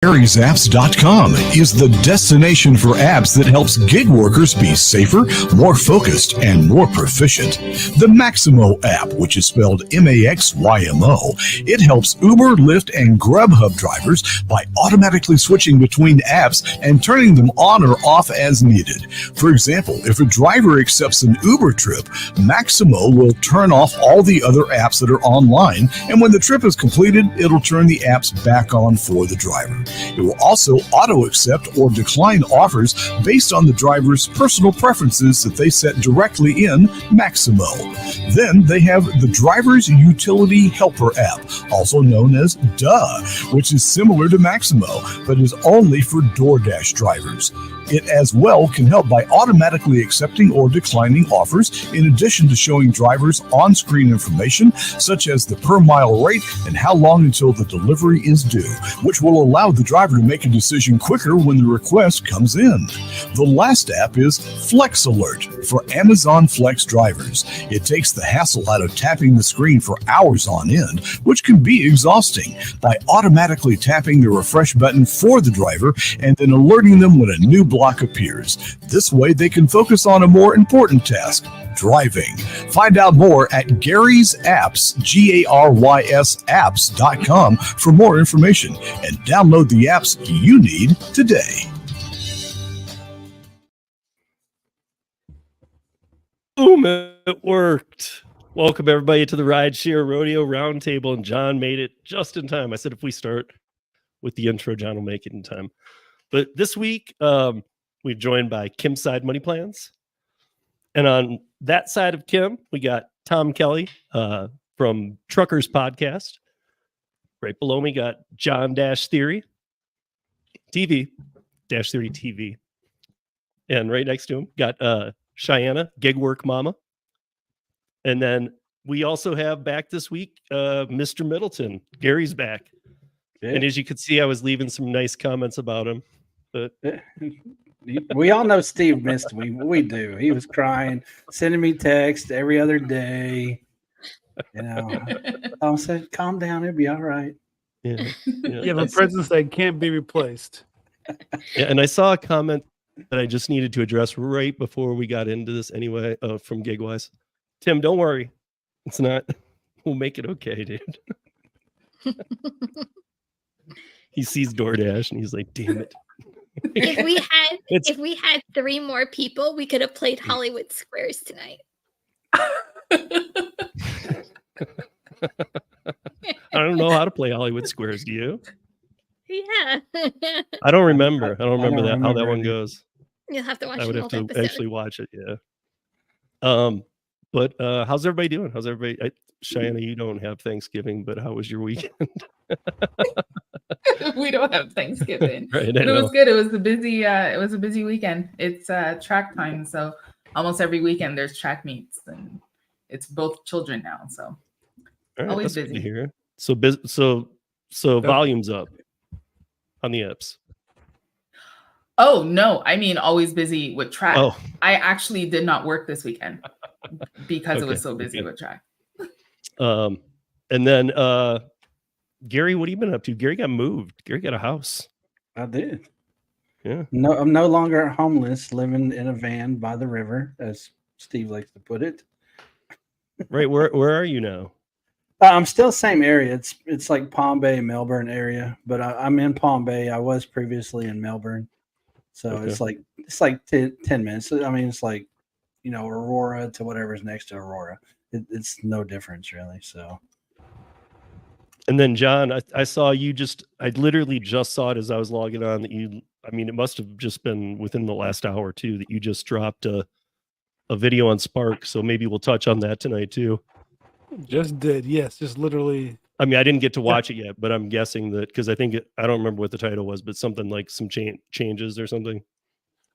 Gary'sApps.com is the destination for apps that helps gig workers be safer, more focused, and more proficient. The Maximo app, which is spelled Maxymo, it helps Uber, Lyft, and Grubhub drivers by automatically switching between apps and turning them on or off as needed. For example, if a driver accepts an Uber trip, Maximo will turn off all the other apps that are online, and when the trip is completed, it'll turn the apps back on for the driver. It will also auto-accept or decline offers based on the driver's personal preferences that they set directly in Maximo. Then they have the Driver's Utility Helper app, also known as DUH, which is similar to Maximo, but is only for DoorDash drivers. It as well can help by automatically accepting or declining offers, in addition to showing drivers on-screen information such as the per-mile rate and how long until the delivery is due, which will allow the driver to make a decision quicker when the request comes in. The last app is Flex Alert for Amazon Flex drivers. It takes the hassle out of tapping the screen for hours on end, which can be exhausting, by automatically tapping the refresh button for the driver and then alerting them when a new block appears. This way they can focus on a more important task, driving. Find out more at Gary's Apps, GARYS apps.com for more information and download the apps you need today. Boom, it worked. Welcome everybody to the Rideshare Rodeo Roundtable, and John made it just in time. I said if we start with the intro, John will make it in time. But this week, we're joined by Kim Side Money Plans. And on that side of Kim, we got Tom Kelly from Truckers Podcast. Right below me got John Dash Theory TV, Dash Theory TV. And right next to him got Cheyenne, Gig Work Mama. And then we also have back this week, Mr. Middleton. Gary's back. Yeah. And as you could see, I was leaving some nice comments about him. But we all know Steve missed me. We do. He was crying, sending me texts every other day. You know, I said, calm down. It'll be all right. yeah. You have a presence that can't be replaced. Yeah, and I saw a comment that I just needed to address right before we got into this anyway, from Gigwise. Tim, don't worry. It's not. We'll make it okay, dude. He sees DoorDash and he's like, damn it. If we had 3 more people, we could have played Hollywood Squares tonight. I don't know how to play Hollywood Squares. Do you? Yeah. I don't remember. How that one goes. You'll have to watch. I would the have whole to episode. actually watch it. Yeah. But how's everybody doing? How's everybody? Cheyenne, you don't have Thanksgiving, but how was your weekend? We don't have Thanksgiving. Right, but it was good. It was a busy weekend. It's track time, so almost every weekend there's track meets, and it's both children now, so all right, always that's good busy. to hear. So volume's up on the apps. Oh no, I mean always busy with track. Oh. I actually did not work this weekend because it was Okay, so busy okay. with track. And then Gary, what have you been up to? Gary got moved. Gary got a house. I did. Yeah. No, I'm no longer homeless, living in a van by the river, as Steve likes to put it. Right. Where are you now? I'm still same area. It's like Palm Bay, Melbourne area, but I'm in Palm Bay. I was previously in Melbourne, so Okay. it's like 10 minutes. I mean, it's like, you know, Aurora to whatever's next to Aurora. It's no difference really. So. And then John, I saw you I literally just saw it as I was logging on that it must have just been within the last hour or two that you just dropped a video on Spark. So maybe we'll touch on that tonight too. Just did, yes. Just literally. I mean, I didn't get to watch it yet, but I'm guessing that because I don't remember what the title was, but something like some changes or something.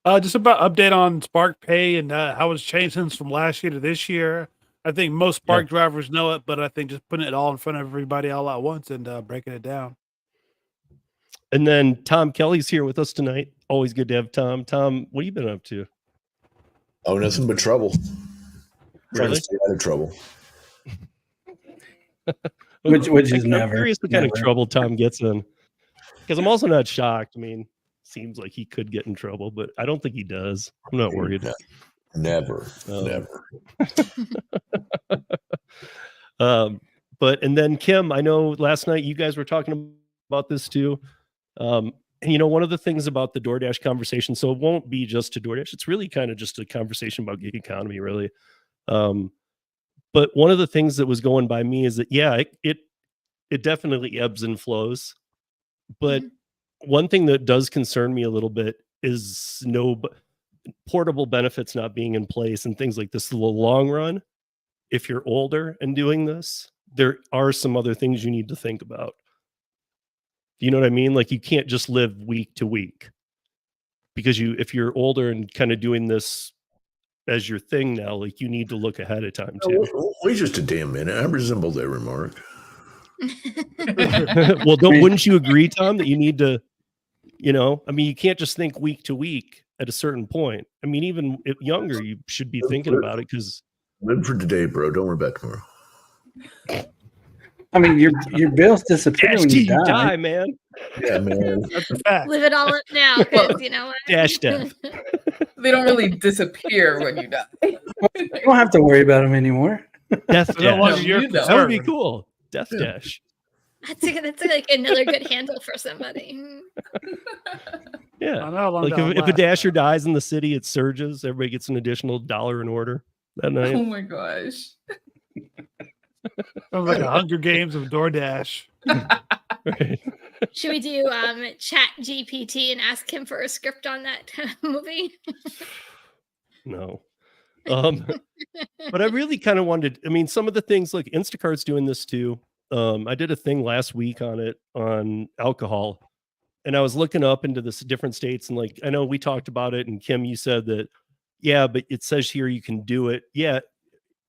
Just about update on Spark Pay and how it's changed since from last year to this year. I think most Spark drivers know it, but I think just putting it all in front of everybody all at once and breaking it down. And then Tom Kelly's here with us tonight. Always good to have Tom. Tom, what have you been up to? Oh, nothing but trouble. Trying Really? to stay out of trouble. Which is I'm never. curious what kind of never. trouble Tom gets in. Because I'm also not shocked. I mean, seems like he could get in trouble, but I don't think he does. I'm not worried. Never. But and then Kim, I know last night you guys were talking about this too. And one of the things about the DoorDash conversation, so it won't be just to DoorDash. It's really kind of just a conversation about gig economy, really. But one of the things that was going by me is that, yeah, it definitely ebbs and flows. But one thing that does concern me a little bit is portable benefits not being in place and things like this in the long run. If you're older and doing this, there are some other things you need to think about. You know what I mean? Like, you can't just live week to week, because if you're older and kind of doing this as your thing now, like, you need to look ahead of time too. Wait just a damn minute. I resemble that remark. Well, wouldn't you agree, Tom, that you need to, I mean, you can't just think week to week at a certain point. I mean, even if younger, you should be thinking about it, because live for today, bro. Don't worry about tomorrow. I mean, your bills disappear when you die, man. Yeah, man. That's a fact. Live it all up now, because you know what? Dash death. They don't really disappear when you die. You don't have to worry about them anymore. Death No longer dash. your You know. That would be concern. cool. Death dash. That's like another good handle for somebody. Yeah. I know how long Like, that'll if a last. dasher dies in the city, it surges. Everybody gets an additional $1 in order that Oh night. my gosh. Sounds like a Hunger Games of DoorDash. Right. Should we do Chat GPT and ask him for a script on that movie? No. But I really kind of wanted, I mean, some of the things, like Instacart's doing this too. I did a thing last week on alcohol, and I was looking up into this different states, and like, I know we talked about it, and Kim, you said that, yeah, but it says here you can do it. Yeah.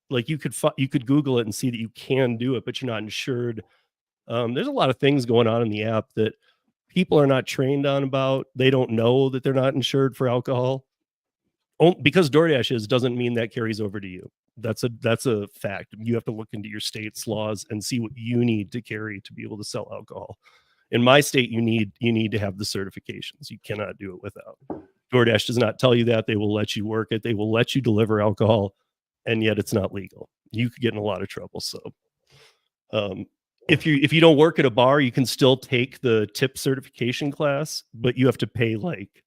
Like, you could Google it and see that you can do it, but you're not insured. There's a lot of things going on in the app that people are not trained on about. They don't know that they're not insured for alcohol. Because DoorDash doesn't mean that carries over to you. That's a fact. You have to look into your state's laws and see what you need to carry to be able to sell alcohol. In my state, you need to have the certifications. You cannot do it without. DoorDash does not tell you that. They will let you work it. They will let you deliver alcohol, and yet it's not legal. You could get in a lot of trouble. So if you don't work at a bar, you can still take the tip certification class, but you have to pay, like,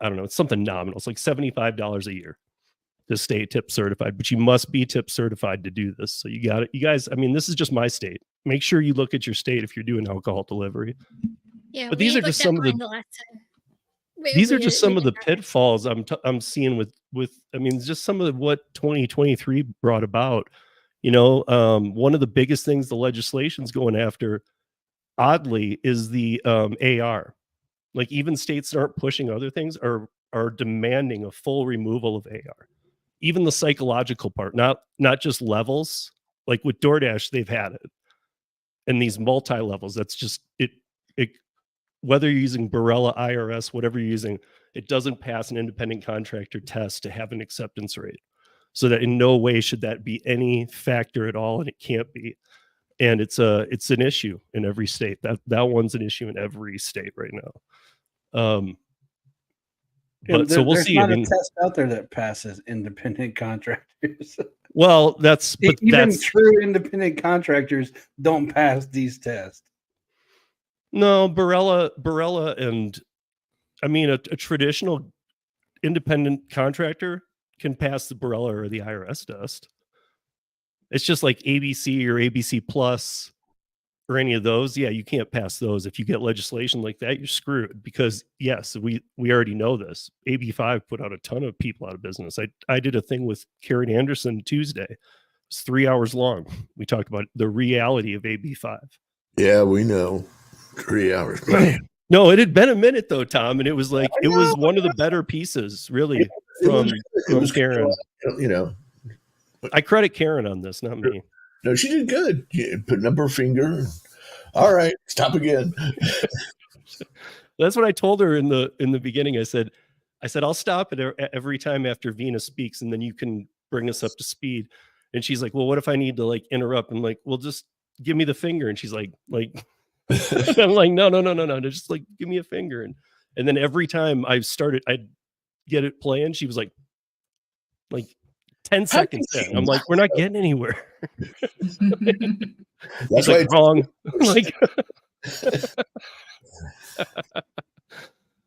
I don't know, it's something nominal. It's like $75 a year to stay tip certified, but you must be tip certified to do this. So you got it. You guys, I mean, this is just my state. Make sure you look at your state if you're doing alcohol delivery. Yeah, But these are just some of the last time. these are just some of the pitfalls I'm seeing with I mean, just some of what 2023 brought about. One of the biggest things the legislation's going after, oddly, is the AR. Like, even states that aren't pushing other things are demanding a full removal of AR. Even the psychological part, not just levels. Like with DoorDash, they've had it. And these multi-levels, that's just it whether you're using Barella, IRS, whatever you're using, it doesn't pass an independent contractor test to have an acceptance rate. So that in no way should that be any factor at all, and it can't be. And it's an issue in every state. That one's an issue in every state right now. But so we'll see. There's not a test out there that passes independent contractors. Well, even true independent contractors don't pass these tests. No, Barella, and I mean a traditional independent contractor can pass the Barella or the IRS test. It's just like ABC or ABC Plus or any of those. Yeah, you can't pass those. If you get legislation like that, you're screwed, because yes, we already know this. AB5 put out a ton of people out of business. I did a thing with Karen Anderson Tuesday. It was 3 hours long. We talked about the reality of AB5. Yeah, we know. 3 hours. No, it had been a minute though, Tom, and it was like it was one of the better pieces, really, from Karen. I credit Karen on this, not me. No, she did good. Putting up her finger. All right, stop again. That's what I told her in the beginning. I said I'll stop it every time after Venus speaks, and then you can bring us up to speed. And she's like, well, what if I need to like interrupt? I'm like, well, just give me the finger. And she's like, And I'm like, no. Just like, give me a finger. And then every time I'd get it playing, she was like 10 seconds in. I'm like, we're not getting anywhere. That's like, wrong. Like,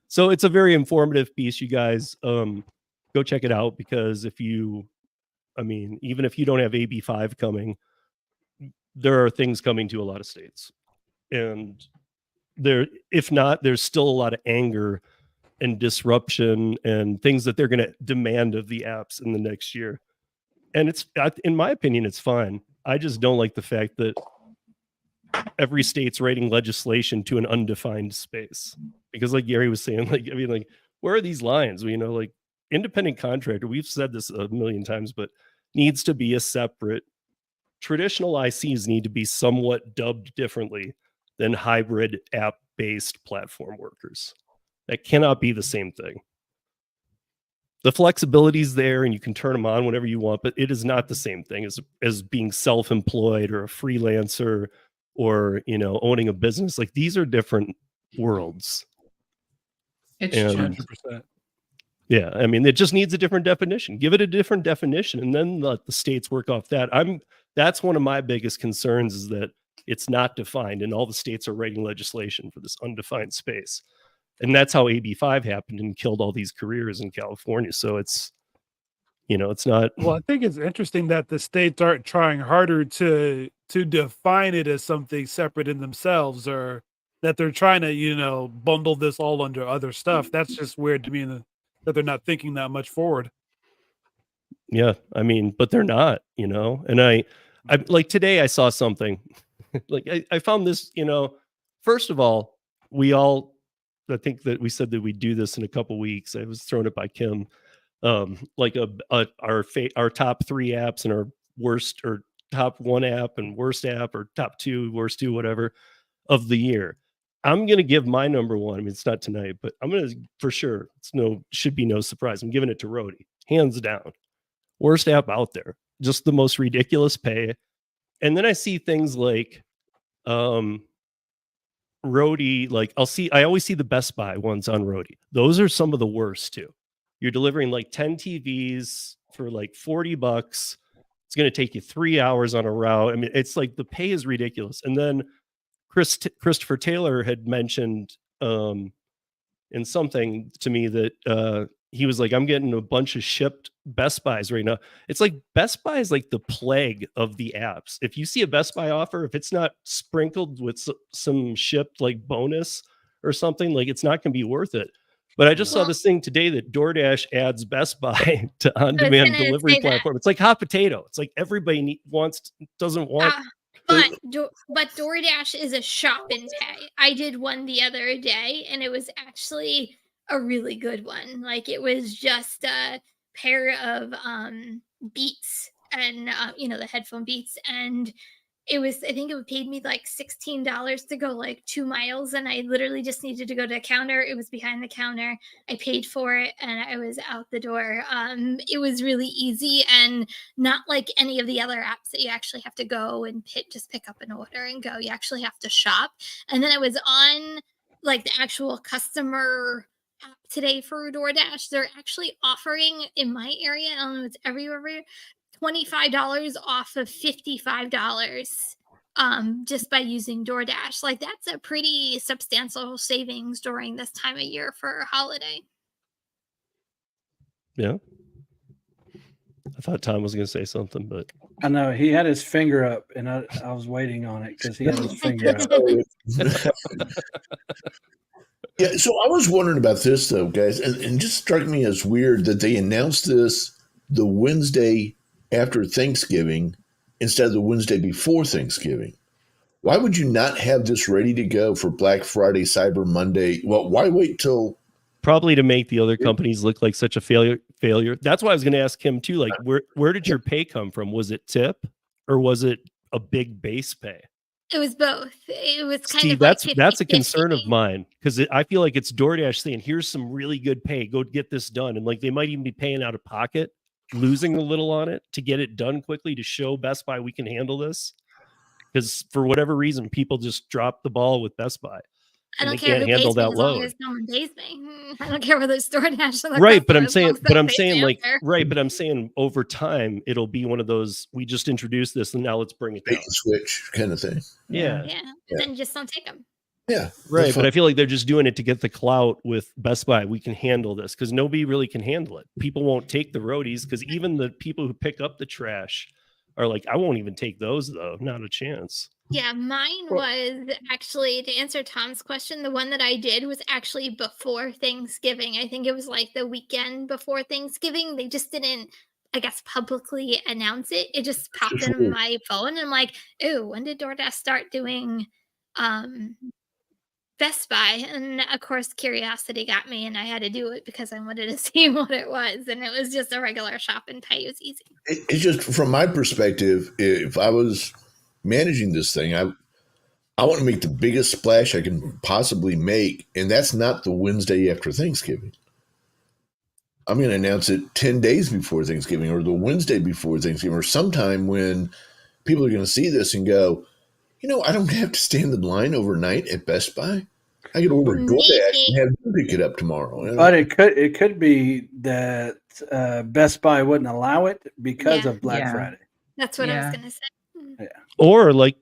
so it's a very informative piece, you guys. Go check it out, because even if you don't have AB5 coming, there are things coming to a lot of states. And if not, there's still a lot of anger and disruption and things that they're going to demand of the apps in the next year. And in my opinion, it's fine. I just don't like the fact that every state's writing legislation to an undefined space. Because like Gary was saying, where are these lines? Like independent contractor, we've said this a million times, but needs to be a separate. Traditional ICs need to be somewhat dubbed differently than hybrid app-based platform workers. That cannot be the same thing. The flexibility is there and you can turn them on whenever you want, but it is not the same thing as being self-employed or a freelancer or, owning a business. Like, these are different worlds. It's true. 100%. Yeah, it just needs a different definition. Give it a different definition, and then let the states work off that. That's one of my biggest concerns, is that it's not defined, and all the states are writing legislation for this undefined space. And that's how AB5 happened and killed all these careers in California. So it's not. Well, I think it's interesting that the states aren't trying harder to define it as something separate in themselves, or that they're trying to, bundle this all under other stuff. That's just weird to me, that they're not thinking that much forward. Yeah, but they're not, and I like today I saw something like I found this, first of all, I think that we said that we'd do this in a couple weeks. I was thrown it by Kim, like our top 3 apps and our worst, or top 1 app and worst app, or top 2, worst 2, whatever, of the year. I'm going to give my number 1. It's not tonight, but I'm going to, for sure, should be no surprise. I'm giving it to Rodeo, hands down. Worst app out there. Just the most ridiculous pay. And then I see things like Rodeo, like I always see the Best Buy ones on Rodeo. Those are some of the worst too. You're delivering like 10 TVs for like $40. It's going to take you 3 hours on a route. It's like the pay is ridiculous. And then Christopher Taylor had mentioned in something to me that he was like, I'm getting a bunch of shipped Best Buys right now. It's like Best Buy is like the plague of the apps. If you see a Best Buy offer, if it's not sprinkled with some shipped like bonus or something, like, it's not going to be worth it. But I just saw this thing today that DoorDash adds Best Buy to on-demand delivery platform. It's like hot potato. It's like everybody doesn't want. But DoorDash is a shop and pay. I did one the other day, and it was actually a really good one. Like, it was just a pair of Beats, and the headphone Beats, and I think it paid me like $16 to go like 2 miles, and I literally just needed to go to a counter. It was behind the counter. I paid for it, and I was out the door. It was really easy, and not like any of the other apps that you actually have to go and pick up an order and go. You actually have to shop. And then I was on like the actual customer app today for DoorDash. They're actually offering in my area, I don't know if it's everywhere, $25 off of $55 just by using DoorDash. Like, that's a pretty substantial savings during this time of year for a holiday. Yeah. I thought Tom was going to say something, but I know he had his finger up, and I was waiting on it because he had his finger up. Yeah, so I was wondering about this though, guys, and it just struck me as weird that they announced this the Wednesday after Thanksgiving instead of the Wednesday before Thanksgiving. Why would you not have this ready to go for Black Friday, Cyber Monday? Well, why wait till? Probably to make the other companies look like such a failure. That's why I was going to ask him too. Like, where did your pay come from? Was it tip, or was it a big base pay? It was both. It was kind See, of that's like 50, that's a concern of mine, because I feel like it's DoorDash saying, here's some really good pay, go get this done. And like, they might even be paying out of pocket, losing a little on it to get it done quickly, to show Best Buy we can handle this. because for whatever reason, people just drop the ball with Best Buy. I And don't they care can't who handle pays me that as long load. as someone pays me. I don't care whether it's DoorDash or the Right, but I'm customer, as long saying, as someone pays me, I like, don't care. right, but I'm saying over time, it'll be one of those, we just introduced this and now let's bring it Bait down. and switch kind of thing. Yeah. Yeah, Yeah. then just don't take them. Yeah. Right, that's but fine. I feel like they're just doing it to get the clout with Best Buy. We can handle this because nobody really can handle it. People won't take the roadies because even the people who pick up the trash are like, I won't even take those though. Not a chance. Yeah, mine was actually, to answer Tom's question, the one that I did was actually before Thanksgiving. I think it was like the weekend before Thanksgiving. They just didn't, I guess, publicly announce it. It just popped in my phone. And I'm like, ooh, when did DoorDash start doing Best Buy? And of course, curiosity got me, and I had to do it because I wanted to see what it was. And it was just a regular shop and pay. It was easy. It's just from my perspective, if I was managing this thing, I want to make the biggest splash I can possibly make, and that's not the Wednesday after Thanksgiving. I'm going to announce it 10 days before Thanksgiving or the Wednesday before Thanksgiving or sometime when people are going to see this and go, I don't have to stand in line overnight at Best Buy. I could order DoorDash and have them pick it up tomorrow. But it could be that Best Buy wouldn't allow it because of Black Friday. That's what I was going to say. Or like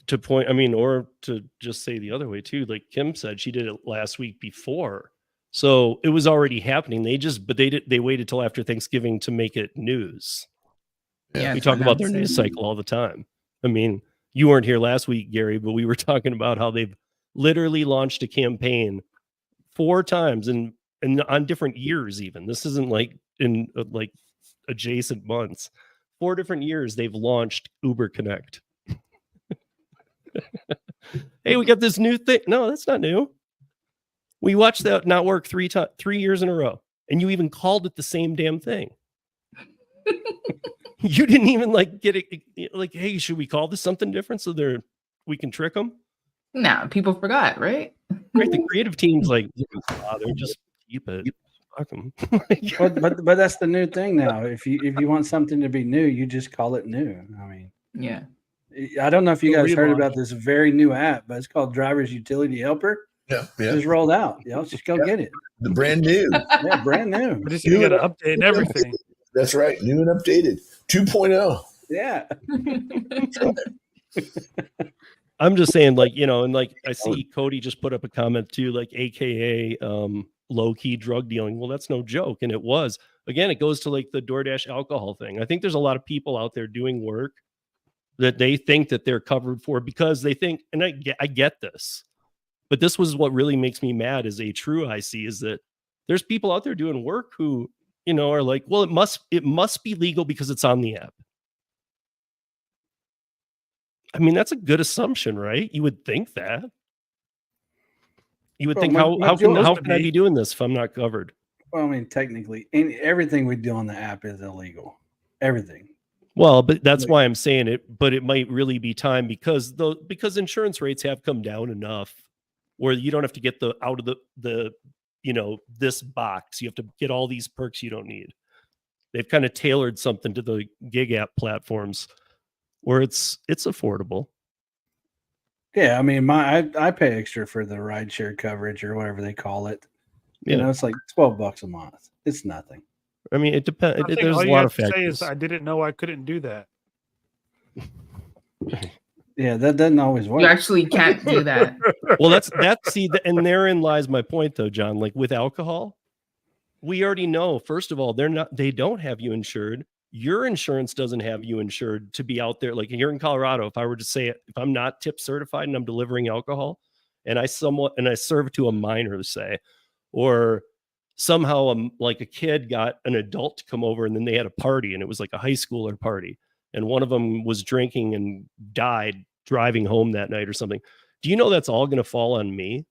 to point, or to just say the other way too, like Kim said, she did it last week before. So it was already happening. They waited till after Thanksgiving to make it news. Yeah, We talk about their news cycle all the time. You weren't here last week, Gary, but we were talking about how they've literally launched a campaign 4 times and on different years even. This isn't like in like adjacent months. 4 different years they've launched Uber Connect. Hey, we got this new thing. No, that's not new. We watched that not work 3 years in a row, and you even called it the same damn thing. You didn't even get it. Like, hey, should we call this something different so we can trick them? No, people forgot, right? Right. The creative team's like, they're just keep it. Fuck them. but that's the new thing now. If you want something to be new, you just call it new. Yeah. I don't know if you guys heard about this very new app, but it's called Driver's Utility Helper. Yeah. Just rolled out. Just go get it. The brand new. Yeah, brand new. But you got to update and everything. That's right. New and updated. 2.0. Yeah. I'm just saying, and I see Cody just put up a comment too, AKA low key drug dealing. Well, that's no joke. And it was. Again, it goes to the DoorDash alcohol thing. I think there's a lot of people out there doing work that they think that they're covered for because they think, and I get this, but this was what really makes me mad as a true IC is that there's people out there doing work who, are like, well, it must be legal because it's on the app. That's a good assumption, right? You would think that. You would think, how can I be doing this if I'm not covered? Well, technically, everything we do on the app is illegal. Everything. Well, but that's why I'm saying it. But it might really be time because insurance rates have come down enough where you don't have to get out of the this box. You have to get all these perks you don't need. They've kind of tailored something to the gig app platforms where it's affordable. Yeah, I pay extra for the rideshare coverage or whatever they call it. Yeah. It's like $12 a month. It's nothing. It depends. There's a all you lot have of to say factors. is, I didn't know I couldn't do that. Yeah, that doesn't always work. You actually can't do that. Well, and therein lies my point, though, John. With alcohol, we already know. First of all, they don't have you insured. Your insurance doesn't have you insured to be out there. Like here in Colorado, if I were to say it, if I'm not tip certified and I'm delivering alcohol, and I serve to a minor, say, or somehow a kid got an adult to come over and then they had a party and it was like a high schooler party and one of them was drinking and died driving home that night or something. Do you know that's all going to fall on me?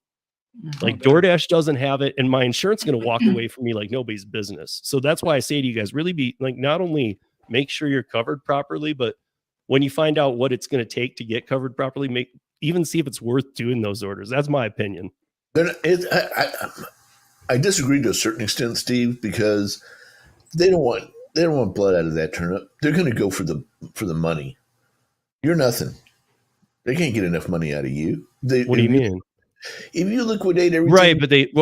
DoorDash doesn't have it and my insurance is going to walk away from me like nobody's business. So that's why I say to you guys, really be not only make sure you're covered properly, but when you find out what it's going to take to get covered properly, even see if it's worth doing those orders. That's my opinion. I disagree to a certain extent, Steve, because they don't want blood out of that turnip. They're going to go for the money. You're nothing. They can't get enough money out of you. What do you mean? If you liquidate everything,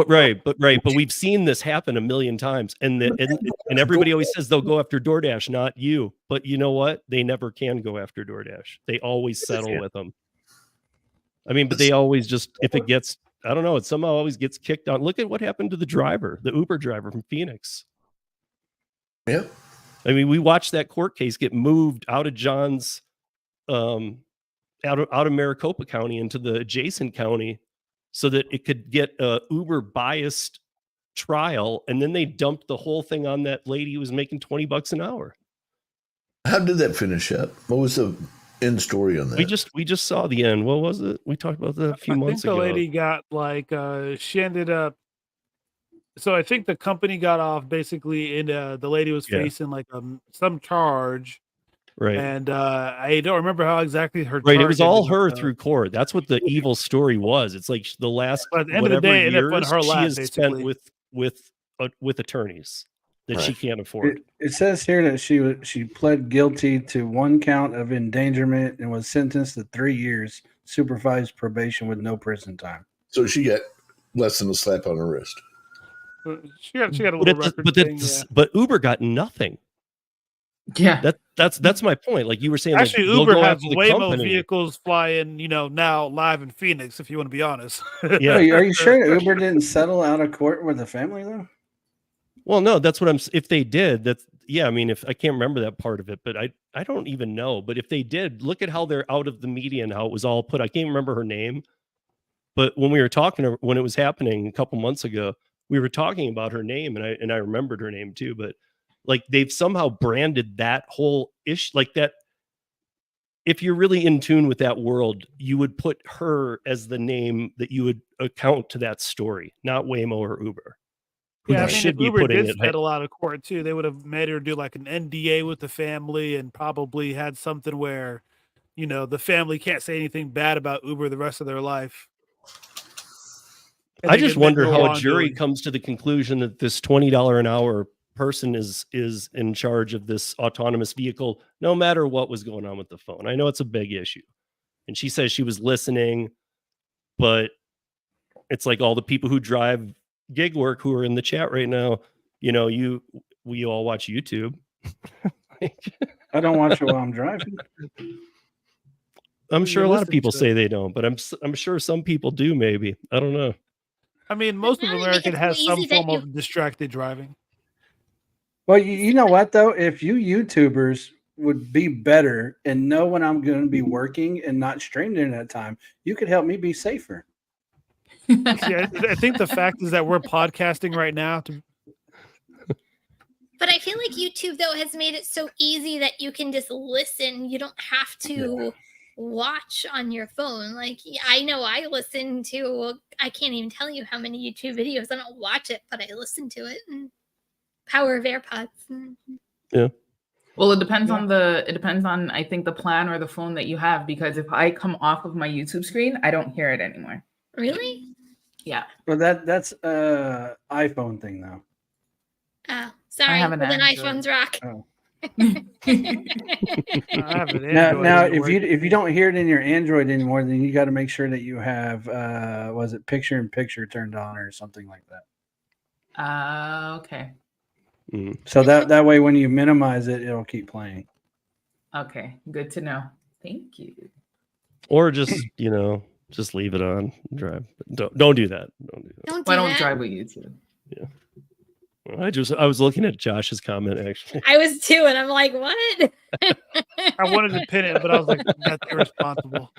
but we've seen this happen a million times, and everybody always says they'll go after DoorDash, not you. But you know what? They never can go after DoorDash. They always settle with them. I mean, but they always just, if it gets, I don't know, it somehow always gets kicked on. Look at what happened to the Uber driver from Phoenix. Yeah. I mean, we watched that court case get moved out of John's, out of Maricopa County into the adjacent county, so that it could get a Uber biased trial, and then they dumped the whole thing on that lady who was making $20 an hour. How did that finish up? What was the end story on that? We just saw the end. What was it? We talked about that a few months ago. The lady got she ended up. So I think the company got off basically, and the lady was facing some charge. Right. And I don't remember how exactly her. Right. It was all her through court. That's what the evil story was. It's like the last, at the end of the day, years her she lap, has basically. spent with attorneys that she can't afford. It says here that she pled guilty to 1 count of endangerment and was sentenced to 3 years supervised probation with no prison time. So she got less than a slap on her wrist. She got a little record thing, but Uber got nothing. Yeah, that's my point. Like you were saying, actually, like, Uber has Waymo vehicles flying, now live in Phoenix. If you want to be honest, yeah. Are you sure Uber didn't settle out of court with the family though? Well, no, that's what I'm. If they did, that's yeah. I mean, if I can't remember that part of it, but I don't even know. But if they did, look at how they're out of the media and how it was all put. I can't remember her name, but when we were talking, when it was happening a couple months ago, we were talking about her name, and I remembered her name too, but. Like they've somehow branded that whole issue like that. If you're really in tune with that world, you would put her as the name that you would account to that story, not Waymo or Uber. Yeah, should be Uber did settle out of court too. They would have made her do like an NDA with the family and probably had something where, the family can't say anything bad about Uber the rest of their life. I just wonder how a jury comes to the conclusion that this $20 an hour person is in charge of this autonomous vehicle, no matter what was going on with the phone. I know it's a big issue. And she says she was listening, but it's like all the people who drive gig work who are in the chat right now, we all watch YouTube. I don't watch it while I'm driving. I'm sure a lot of people say they don't, but I'm sure some people do, maybe. I don't know. I mean, most of America has some form of distracted driving. Well, you know what, though? If you YouTubers would be better and know when I'm going to be working and not stream during that time, you could help me be safer. Yeah, I think the fact is that we're podcasting right now. But I feel like YouTube, though, has made it so easy that you can just listen. You don't have to watch on your phone. Like, I know I listen to, I can't even tell you how many YouTube videos. I don't watch it, but I listen to it. And power of AirPods. Yeah. Well, it depends on I think the plan or the phone that you have, because if I come off of my YouTube screen, I don't hear it anymore. Really? Yeah. Well, that's iPhone thing though. Oh, sorry. I have an then Android. iPhones rock. Oh. I have an Android now if you don't hear it in your Android anymore, then you got to make sure that you have was it picture-in-picture turned on or something like that. Okay. So that way when you minimize it, it'll keep playing. Okay, good to know. Thank you. Or just just leave it on and drive. Don't do that. Why don't drive with YouTube? Yeah. I was looking at Josh's comment actually. I was too, and I'm like, what? I wanted to pin it, but I was like, that's irresponsible.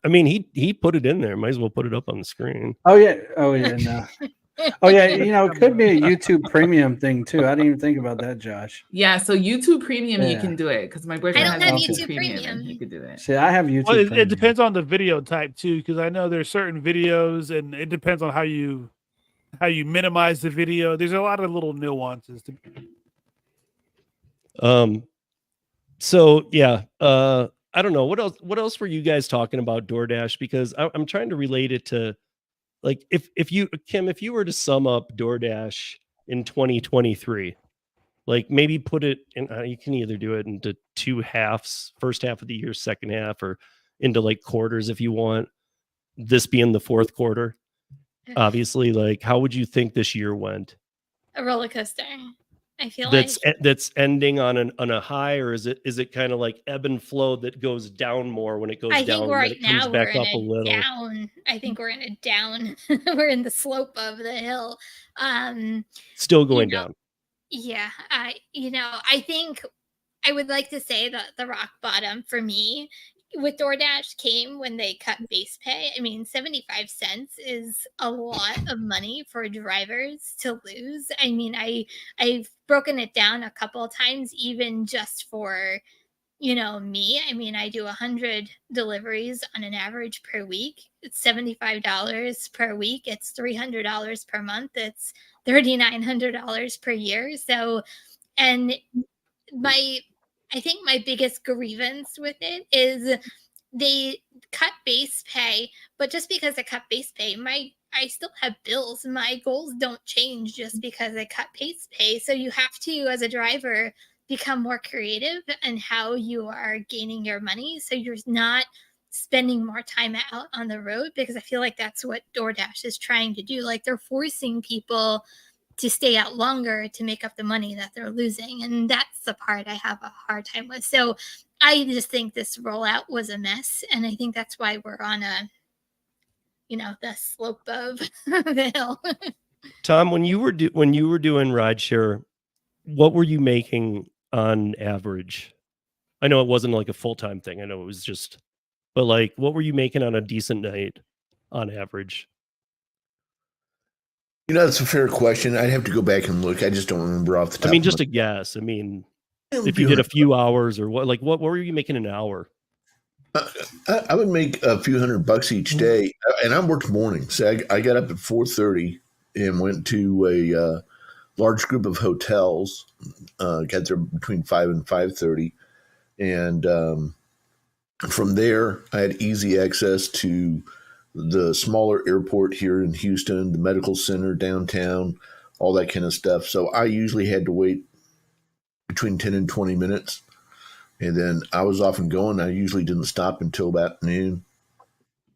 I mean, he put it in there. Might as well put it up on the screen. Oh yeah. No. Oh yeah. It could be a YouTube Premium thing too. I didn't even think about that, Josh. Yeah. So YouTube Premium, you can do it because my boyfriend I don't has have YouTube Premium, and he could do it. See, I have YouTube. Well, it Premium. depends on the video type too, because I know there's certain videos, and it depends on how you minimize the video. There's a lot of little nuances. So yeah. I don't know what else were you guys talking about DoorDash, because I'm trying to relate it to, like, if you, Kim, if you were to sum up DoorDash in 2023, Like maybe put it in, you can either do it into 2 halves, first half of the year, second half, or into like quarters if you want. This being the fourth quarter, obviously, like how would you think this year went? A roller coaster. I feel That's ending on a high, or is it kind of like ebb and flow that goes down more when it goes I down, think and then right it comes now we're back in up a a little? down. I think we're in a down. We're in the slope of the hill. Still You going know, down. yeah. I think I would like to say that the rock bottom for me with DoorDash came when they cut base pay. I mean, 75 cents is a lot of money for drivers to lose. I mean, I've broken it down a couple of times, even just for me. I mean, I do 100 deliveries on an average per week. It's $75 per week. It's $300 per month. It's $3,900 per year. So, and my I think my biggest grievance with it is they cut base pay, but just because they cut base pay, I still have bills. My goals don't change just because I cut base pay. So you have to, as a driver, become more creative in how you are gaining your money. So you're not spending more time out on the road, because I feel like that's what DoorDash is trying to do. Like they're forcing people to stay out longer to make up the money that they're losing. And that's the part I have a hard time with. So I just think this rollout was a mess. And I think that's why we're on the slope of the hill. Tom, when you were doing rideshare, what were you making on average? I know it wasn't like a full-time thing. I know it was just, but like, what were you making on a decent night on average? That's a fair question. I'd have to go back and look. I just don't remember off the top. I mean, just a guess. I mean, if you did a few hours or what were you making an hour? I would make a few $100 each day, and I worked mornings. So I got up at 4:30 and went to a large group of hotels. Got there between 5 and 5:30, and from there I had easy access to the smaller airport here in Houston, the medical center downtown, all that kind of stuff. So I usually had to wait between 10 and 20 minutes. And then I was off and going. I usually didn't stop until about noon.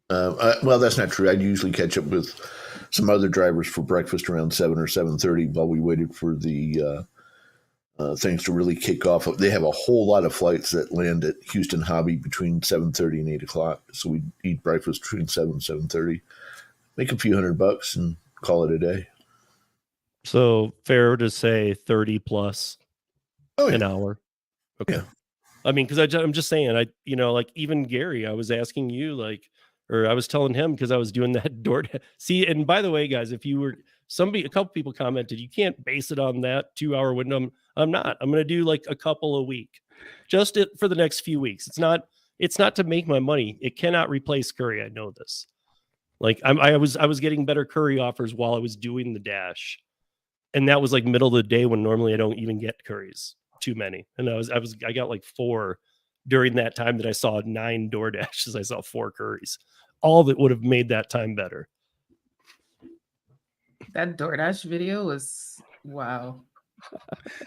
Well, that's not true. I'd usually catch up with some other drivers for breakfast around 7 or 7:30 while we waited for the things to really kick off. They have a whole lot of flights that land at Houston Hobby between 7:30 and 8 o'clock. So we'd eat breakfast between 7 and 7:30, make a few $100 and call it a day. So fair to say 30 plus an hour. Okay. Yeah. I mean, because I'm just saying, like even Gary, I was asking you, like, or I was telling him because I was doing that DoorDash. See, and by the way, guys, if you were a couple people commented, you can't base it on that 2-hour window. I'm not. I'm going to do like a couple a week, just for the next few weeks. It's not to make my money. It cannot replace curry. I know this. Like I was getting better curry offers while I was doing the dash, and that was like middle of the day when normally I don't even get curries. Too many, and I got like 4 during that time that I saw 9 DoorDashes. I saw 4 curries, all that would have made that time better. That DoorDash video was wow.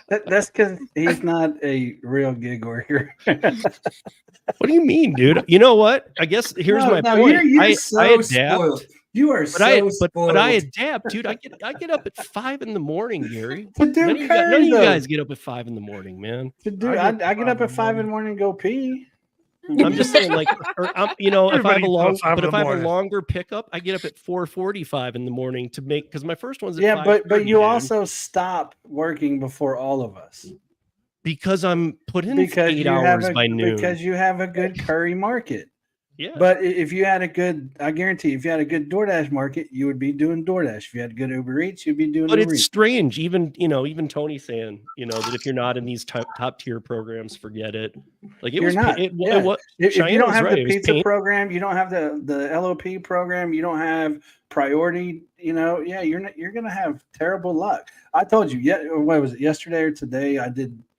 That's because he's not a real gig worker. What do you mean, dude? You know what? I guess here's my point. You're so I adapt. spoiled. You are but I adapt, dude. I get up at 5 in the morning, Gary. To do None of you guys get up at 5 in the morning, man. I get up at 5 in the morning and go pee. I'm just saying, like, if I have a longer pickup, I get up at 4:45 in the morning to make, because my first one's at 5:30, but you also stop working before all of us because I'm put in 8 hours by noon. Because you have a good curry market. Yeah. But if you had I guarantee, if you had a good DoorDash market, you would be doing DoorDash. If you had good Uber Eats, you'd be doing. But Uber it's Eats. strange, even Tony saying, that if you're not in these top tier programs, forget it. Like You're not. If you don't have the pizza program, you don't have the LOP program, you don't have priority. You're gonna have terrible luck. I told you, what was it, yesterday or today?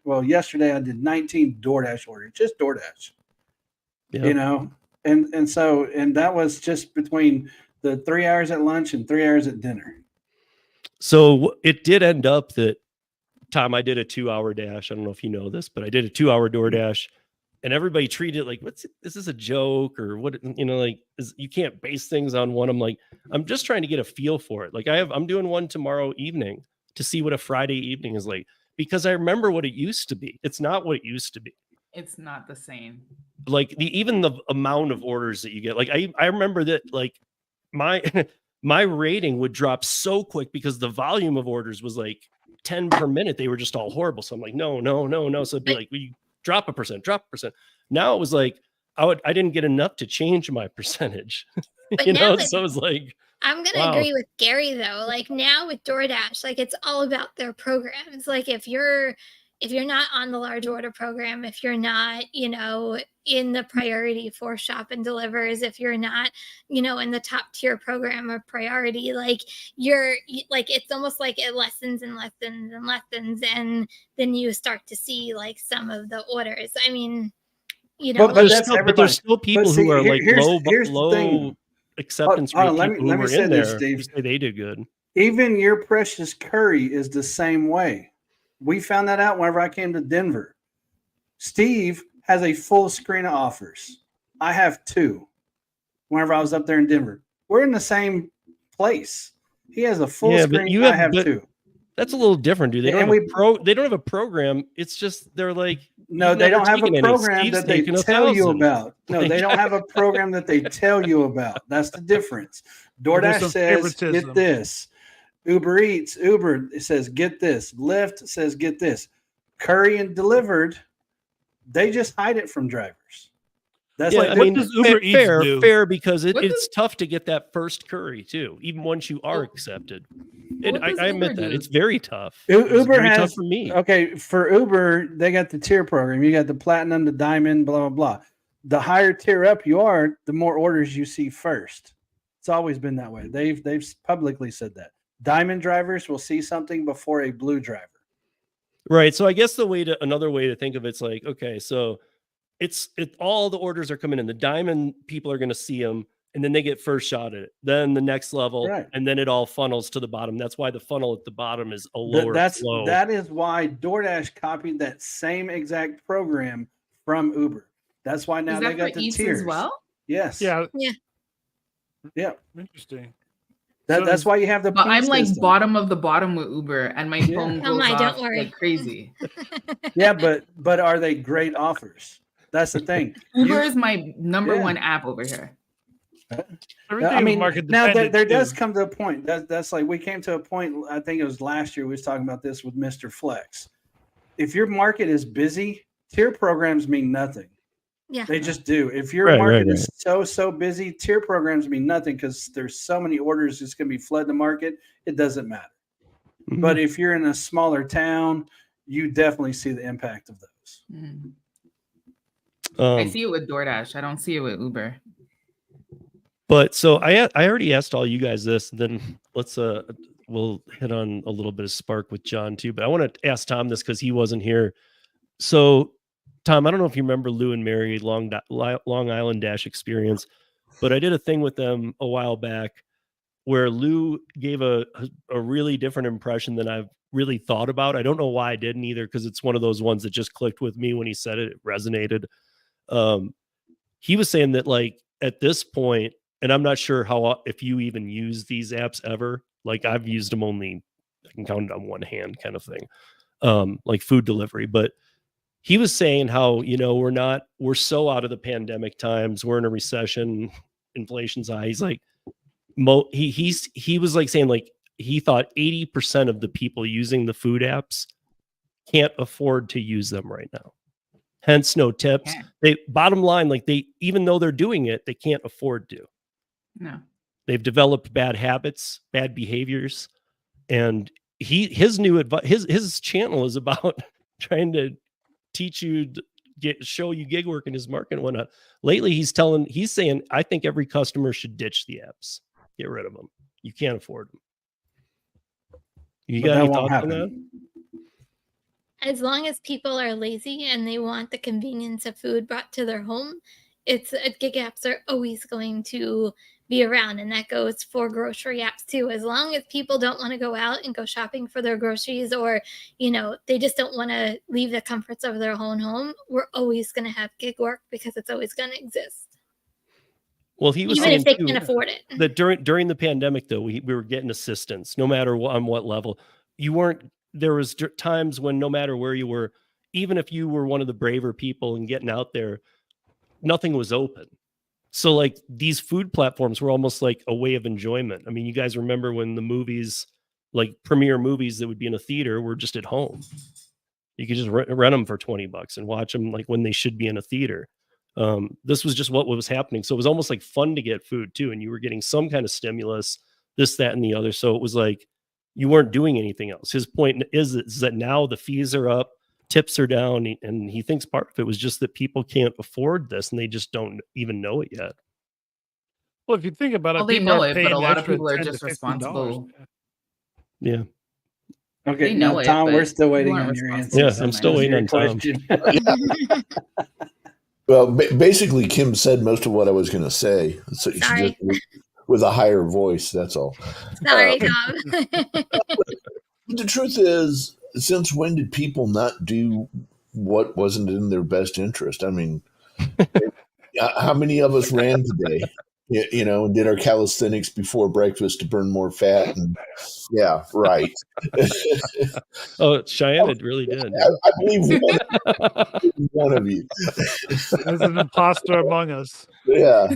Yesterday I did 19 DoorDash orders, just DoorDash. Yeah. And that was just between the 3 hours at lunch and 3 hours at dinner. So it did end up that Tom, I did a 2-hour dash. I don't know if you know this, but I did a 2-hour DoorDash, and everybody treated it like, is this a joke or what? Like, you can't base things on one. I'm like, I'm just trying to get a feel for it. Like I'm doing one tomorrow evening to see what a Friday evening is like, because I remember what it used to be. It's not what it used to be. It's not the same. Like even the amount of orders that you get. Like I remember that like my rating would drop so quick because the volume of orders was like 10 per minute. They were just all horrible. So I'm like, no. So it'd be like, we drop a percent. Now it was like, I didn't get enough to change my percentage. So it was like, I'm going to agree with Gary though. Like now with DoorDash, like it's all about their programs. Like if you're not on the large order program, if you're not, in the priority for shop and delivers, if you're not, in the top tier program or priority, like it's almost like it lessens and then you start to see like some of the orders. I mean, but there's still people who are like low acceptance rate. Let me say this, Steve. Say they do good. Even your precious curry is the same way. We found that out whenever I came to Denver. Steve has a full screen of offers. I have 2 whenever I was up there in Denver. We're in the same place. He has a full screen. I have 2. That's a little different, dude. They don't have a program. It's just they're like, no, they don't have a program that they tell you about. No, they don't have a program that they tell you about. That's the difference. DoorDash says, get this. Uber says, get this. Lyft says, get this. Curry and Delivered, they just hide it from drivers. That's fair because it's tough to get that first curry too, even once you are accepted. I admit that it's very tough. Uber has tough for me. Okay, for Uber, they got the tier program. You got the platinum, the diamond, blah blah blah. The higher tier up you are, the more orders you see first. It's always been that way. They've publicly said that. Diamond drivers will see something before a blue driver. Right. So I guess another way to think of it's like, okay, so all the orders are coming in. The diamond people are going to see them, and then they get first shot at it. Then the next level, right. And then it all funnels to the bottom. That's why the funnel at the bottom is a lower flow. That is why DoorDash copied that same exact program from Uber. That's why now they got the tiers as well. Yes. Yeah. Interesting. That's why you have the. I'm like bottom of the bottom with Uber, and my phone goes off like crazy. Yeah, but are they great offers? That's the thing. Uber is my number one app over here. I mean, now there does come to a point. That's like we came to a point. I think it was last year we was talking about this with Mr. Flex. If your market is busy, tier programs mean nothing. Yeah, they just do. If your market is so busy, tier programs mean nothing because there's so many orders that's going to be flooding the market. It doesn't matter. Mm-hmm. But if you're in a smaller town, you definitely see the impact of those. Mm-hmm. I see it with DoorDash. I don't see it with Uber. But so I already asked all you guys this. Then we'll hit on a little bit of spark with John too. But I want to ask Tom this because he wasn't here. So. Tom, I don't know if you remember Lou and Mary Long Island Dash experience, but I did a thing with them a while back where Lou gave a really different impression than I've really thought about. I don't know why I didn't either, because it's one of those ones that just clicked with me when he said it. It resonated. He was saying that like at this point, and I'm not sure if you even use these apps ever. Like I've used them only, I can count it on one hand kind of thing, like food delivery, but he was saying how, we're so out of the pandemic times. We're in a recession, inflation's high. He's like, he was like saying like, he thought 80% of the people using the food apps can't afford to use them right now. Hence no tips. They bottom line, like even though they're doing it, they can't afford to. No. They've developed bad habits, bad behaviors. And his new advice, his channel is about trying to teach you, show you gig work in his market and whatnot. Lately, he's saying, I think every customer should ditch the apps. Get rid of them. You can't afford them. You got any thoughts on that? As long as people are lazy and they want the convenience of food brought to their home, gig apps are always going to be around, and that goes for grocery apps too. As long as people don't want to go out and go shopping for their groceries, or they just don't want to leave the comforts of their own home, we're always going to have gig work because it's always going to exist. Well, he was even saying if they too, can't afford it. that during the pandemic, though, we were getting assistance, no matter on what level. There was times when no matter where you were, even if you were one of the braver people and getting out there, nothing was open. So like these food platforms were almost like a way of enjoyment. I mean, you guys remember when the movies, like premiere movies that would be in a theater, were just at home. You could just rent them for $20 and watch them like when they should be in a theater. This was just what was happening. So it was almost like fun to get food too. And you were getting some kind of stimulus, this, that, and the other. So it was like you weren't doing anything else. His point is that now the fees are up, tips are down, and he thinks part of it was just that people can't afford this and they just don't even know it yet. Well, if you think about it, they know it, but a lot of people are just responsible. Yeah. Okay, no, Tom, we're still waiting on your answer. Yeah, I'm still waiting on Tom. Well, basically, Kim said most of what I was going to say. So Sorry. With a higher voice, that's all. Sorry, Tom. The truth is, since when did people not do what wasn't in their best interest? I mean, how many of us ran today? And did our calisthenics before breakfast to burn more fat? And yeah, right. Oh, Cheyenne, it really did. I believe one of you. There's an imposter among us. Yeah,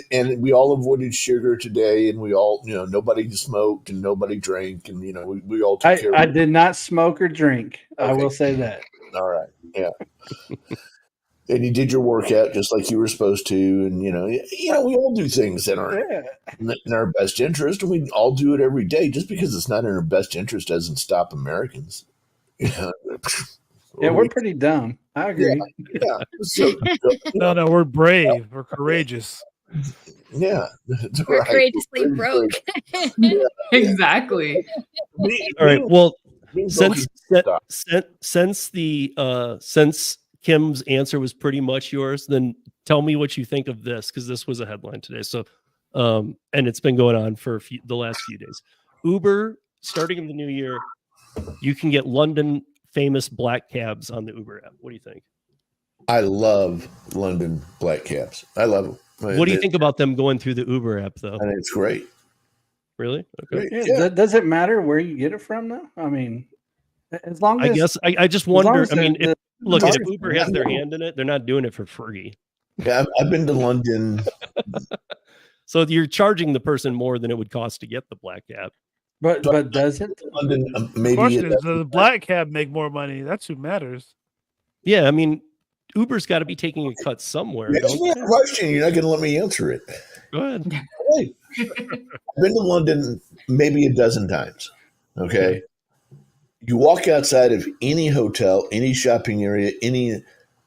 and we all avoided sugar today, and we all, nobody smoked and nobody drank, and we all took care. I did not smoke or drink. Okay. I will say that. All right, yeah. And you did your workout just like you were supposed to, and we all do things that aren't in our best interest, and we all do it every day. Just because it's not in our best interest doesn't stop Americans. Yeah, we're pretty dumb. I agree. Yeah. So, no, we're brave. We're courageous. Yeah, we're courageously broke. Yeah. Exactly. All right. Well, since Kim's answer was pretty much yours, then tell me what you think of this, because this was a headline today. So, and it's been going on for the last few days. Uber, starting in the new year, you can get London famous black cabs on the Uber app. What do you think? I love London black cabs. I love them. What do you think about them going through the Uber app, though? I think it's great. Really? Okay. Yeah. Does it matter where you get it from, though? I mean, as long as I just wonder. I mean, if Uber has their hand in it, they're not doing it for free. Yeah, I've been to London. So you're charging the person more than it would cost to get the black cab. But does it? London, maybe does the black cab make more money? That's who matters. Yeah, I mean, Uber's got to be taking a cut somewhere. Ask me a question. You're not going to let me answer it. Go ahead. Hey, I've been to London maybe a dozen times. Okay. You walk outside of any hotel, any shopping area,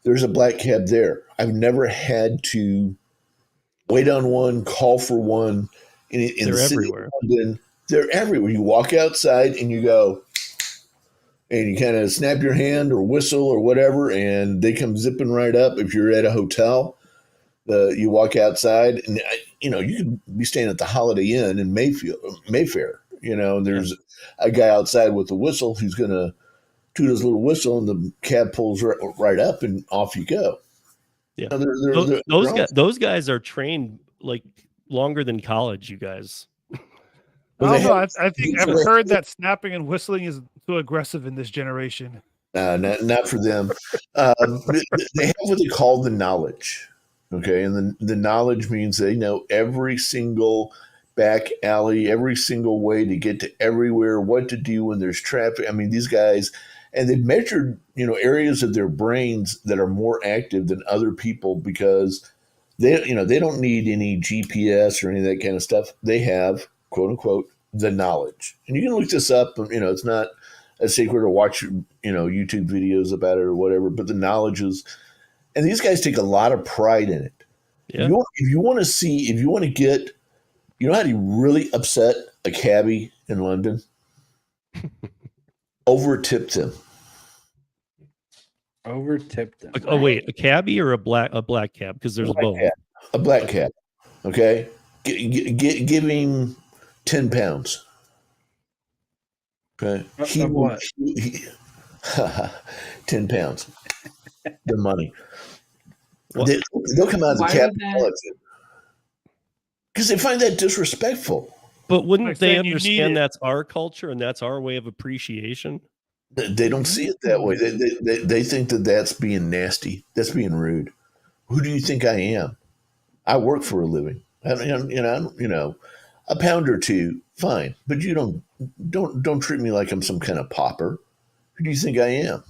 there's a black cab there. I've never had to wait on one, call for one. They're everywhere. London, they're everywhere. You walk outside and you go, and you kind of snap your hand or whistle or whatever, and they come zipping right up. If you're at a hotel, you walk outside, and you could be staying at the Holiday Inn in Mayfair. There's a guy outside with a whistle who's going to toot his little whistle, and the cab pulls right up, and off you go. Yeah, those guys are trained like longer than college. You guys. I think I've heard that snapping and whistling is too aggressive in this generation. Not for them. They have what they call the knowledge. Okay, and the knowledge means they know every single back alley, every single way to get to everywhere, what to do when there's traffic. I mean, these guys, and they've measured, areas of their brains that are more active than other people because they don't need any GPS or any of that kind of stuff. They have, quote unquote, the knowledge. And you can look this up. It's not a secret to watch, YouTube videos about it or whatever, but the knowledge is, and these guys take a lot of pride in it. Yeah. If you want to get, how do you really upset a cabbie in London? Over tip them. Over tipped them. Oh wait, a cabbie or a black cab? Because there's both. A black cab. Okay, give him 10 pounds. Okay, Of what? 10 pounds. The money. They'll come out of the cab because they find that disrespectful. But wouldn't they understand that's our culture and that's our way of appreciation? They don't see it that way. They think that that's being nasty. That's being rude. Who do you think I am? I work for a living. A pound or two, fine. But you don't treat me like I'm some kind of pauper. Who do you think I am?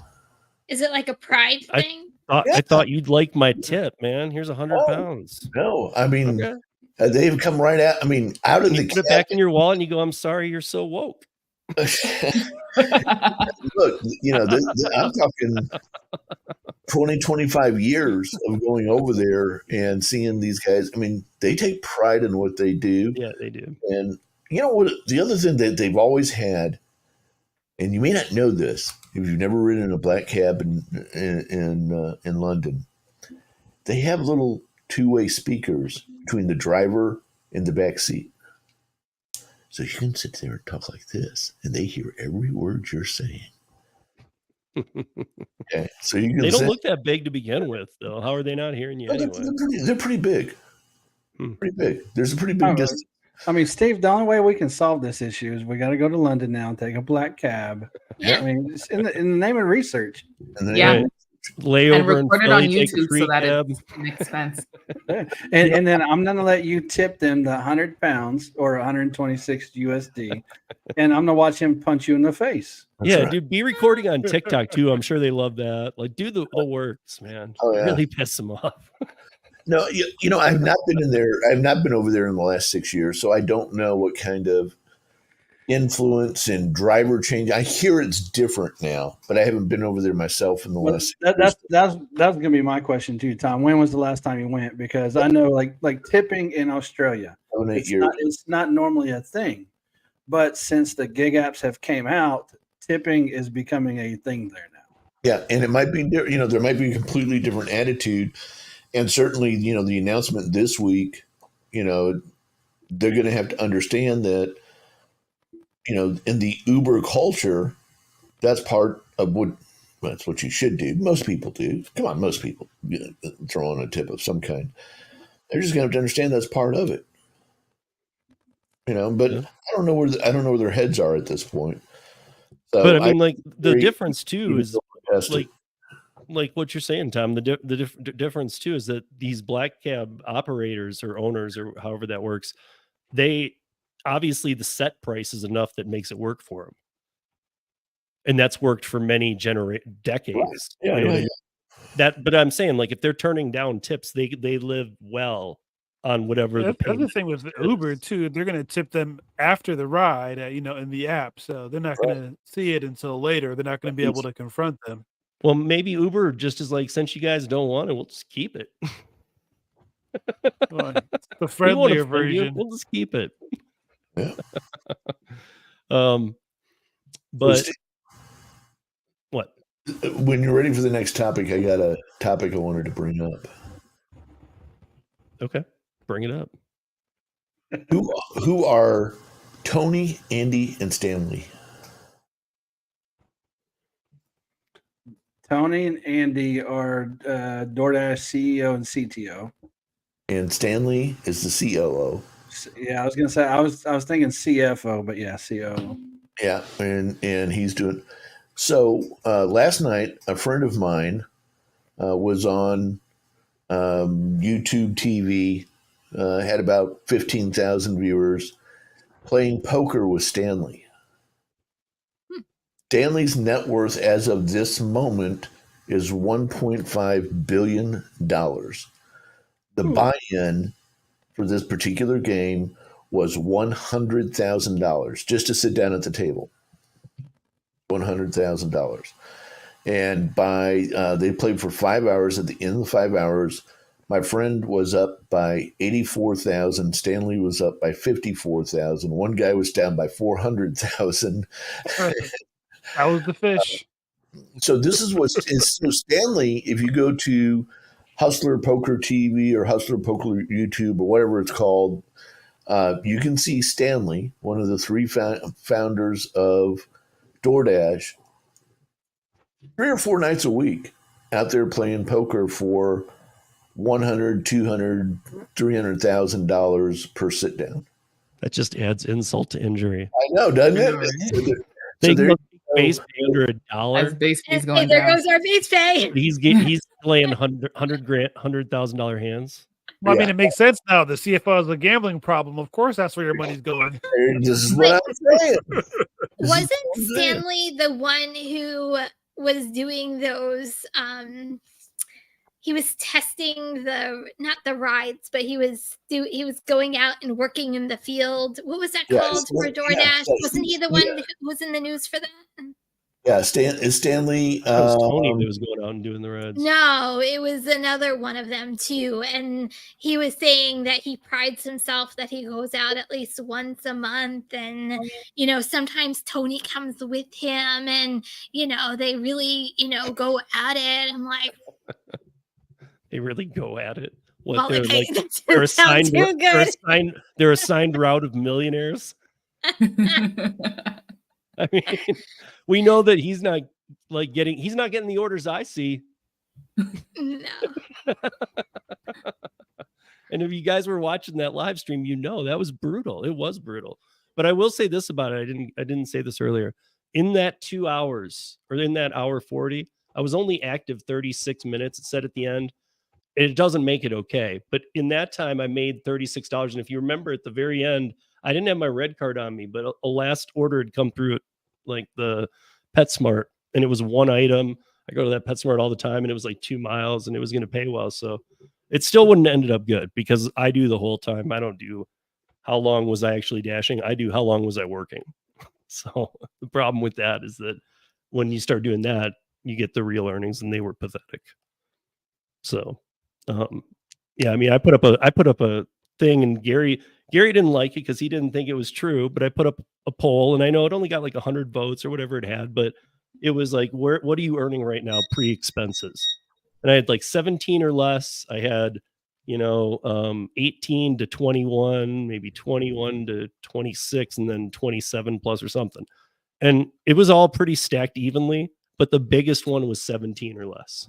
Is it like a pride thing? I thought you'd like my tip, man. Here's 100 pounds. No, I mean, they've come right out. I mean, out of the put it back in your wallet and you go, I'm sorry, you're so woke. Look, I'm talking 20, 25 years of going over there and seeing these guys. I mean, they take pride in what they do. Yeah, they do. And you know what? The other thing that they've always had, and you may not know this if you've never ridden in a black cab in London, they have little two-way speakers between the driver and the back seat. So you can sit there and talk like this, and they hear every word you're saying. Okay, so you can. They don't look that big to begin with, though. How are they not hearing you anyway? They're pretty big. Pretty big. There's a pretty big distance. I mean, Steve, the only way we can solve this issue is we got to go to London now and take a black cab. Yeah. I mean, it's in the name of research. Yeah. Layover and record it on YouTube so that it makes sense. And then I'm going to let you tip them the 100 pounds or 126 USD, and I'm going to watch him punch you in the face. That's right. Dude, be recording on TikTok too. I'm sure they love that. Like, do the works, man. Oh, yeah. Really piss them off. No, I've not been in there. I've not been over there in the last 6 years, so I don't know what kind of influence and driver change. I hear it's different now, but I haven't been over there myself in the last. That's going to be my question too, Tom. When was the last time you went? Because I know, like tipping in Australia, 7, 8 years. It's not normally a thing, but since the gig apps have came out, tipping is becoming a thing there now. Yeah, and it might be, there might be a completely different attitude, and certainly, the announcement this week, they're going to have to understand that. In the Uber culture, that's part of that's what you should do. Most people do. Come on, most people throw on a tip of some kind. They're just going to have to understand that's part of it. But I don't know where their heads are at this point. So but I mean, the difference too is like what you're saying, Tom. The difference too is that these black cab operators or owners or however that works, they. Obviously the set price is enough that makes it work for them, and that's worked for many decades. Yeah. But I'm saying, like, if they're turning down tips, they live well on whatever. The other thing with Uber too, they're going to tip them after the ride, in the app, so they're not going to see it until later. They're not going to be able to confront them. Well, maybe Uber just is like, since you guys don't want it, we'll just keep it. The friendlier version. We'll just keep it. Yeah. But what? When you're ready for the next topic, I got a topic I wanted to bring up. Okay, bring it up. Who are Tony, Andy, and Stanley? Tony and Andy are DoorDash CEO and CTO, and Stanley is the COO. Yeah, I was gonna say I was thinking CFO, but yeah, COO. Yeah, and he's doing so. Last night, a friend of mine was on YouTube TV, had about 15,000 viewers, playing poker with Stanley. Stanley's net worth as of this moment is $1.5 billion. The buy-in for this particular game was $100,000 just to sit down at the table. $100,000. And they played for 5 hours. At the end of the 5 hours, my friend was up by 84,000. Stanley was up by 54,000. One guy was down by 400,000. That was the fish. So this is what so Stanley, if you go to Hustler Poker TV or Hustler Poker YouTube or whatever it's called, you can see Stanley, one of the three founders of DoorDash, 3 or 4 nights a week out there playing poker for $100,000, $200,000, $300,000 per sit down. That just adds insult to injury. I know, doesn't it? They base pay under $1. As base pay's going there down. goes our base pay. He's playing $100,000 hands. Well, I mean, it makes sense now. The CFO has a gambling problem. Of course, that's where your money's going. This is what I'm saying. Wasn't Stanley the one who was doing those? He was testing not the rides, but he was going out and working in the field. What was that called for DoorDash? Yes. Wasn't he the one who was in the news for that? Yeah, Stanley. It was Tony that was going out and doing the rides. No, it was another one of them too. And he was saying that he prides himself that he goes out at least once a month. And, sometimes Tony comes with him and, they really, go at it. I'm like, they really go at it. Well, they're a signed route of millionaires. I mean, we know that he's not getting the orders I see. No. And if you guys were watching that live stream, that was brutal. It was brutal. But I will say this about it. I didn't say this earlier. In that 2 hours, or in that hour 40, I was only active 36 minutes. It said at the end. It doesn't make it okay. But in that time, I made $36. And if you remember at the very end, I didn't have my red card on me, but a last order had come through at like the PetSmart, and it was one item. I go to that PetSmart all the time, and it was like 2 miles, and it was going to pay well. So it still wouldn't have ended up good because I do the whole time. I don't do how long was I actually dashing. I do how long was I working. So the problem with that is that when you start doing that, you get the real earnings, and they were pathetic. So, yeah, I mean, I put up a thing, and Gary didn't like it because he didn't think it was true, but I put up a poll, and I know it only got like 100 votes or whatever it had, but it was like, what are you earning right now pre-expenses? And I had like 17 or less. I had, 18 to 21, maybe 21 to 26, and then 27 plus or something. And it was all pretty stacked evenly, but the biggest one was 17 or less.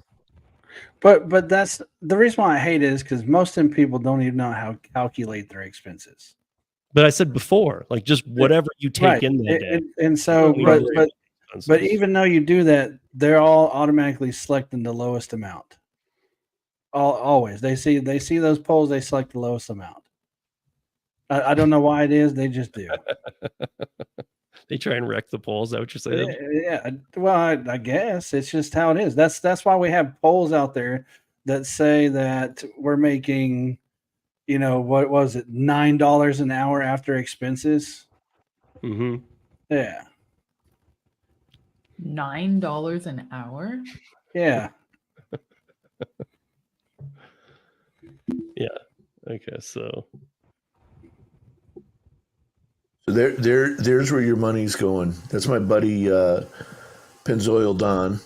But that's the reason why I hate it, is because most of them people don't even know how to calculate their expenses. But I said before, like just whatever you take in that day. And so, but even though you do that, they're all automatically selecting the lowest amount. Always, they see those polls, they select the lowest amount. I don't know why it is, they just do. They try and wreck the polls. Is that what you're saying? Yeah. Well, I guess it's just how it is. That's why we have polls out there that say that we're making, what was it, $9 an hour after expenses? Mm-hmm. Yeah. $9 an hour? Yeah. Yeah. Okay. So there's where your money's going. That's my buddy Pennzoil Don.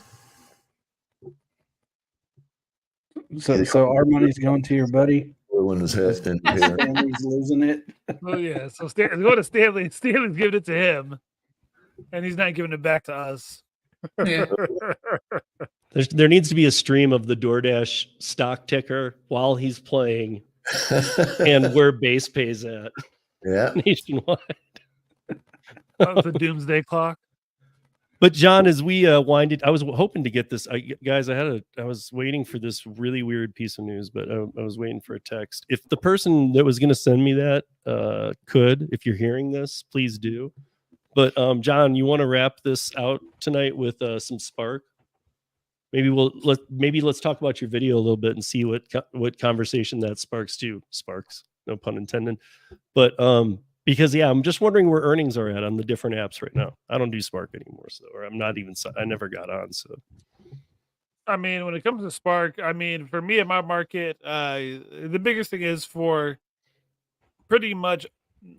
So our money's going to your buddy. In his head, and Stanley's losing it. Oh yeah. So go to Stanley. Stanley's giving it to him, and he's not giving it back to us. Yeah. There needs to be a stream of the DoorDash stock ticker while he's playing, and where base pays at. Yeah, nationwide. The doomsday clock. But John, as we winded, I was hoping to get this, guys. I was waiting for this really weird piece of news, but I was waiting for a text. If the person that was going to send me that if you're hearing this, please do. But John, you want to wrap this out tonight with some Spark? Maybe let's talk about your video a little bit and see what conversation that sparks too. Sparks, no pun intended. But because I'm just wondering where earnings are at on the different apps right now. I don't do Spark anymore, I never got on. So, I mean, when it comes to Spark, I mean, for me in my market, the biggest thing is for pretty much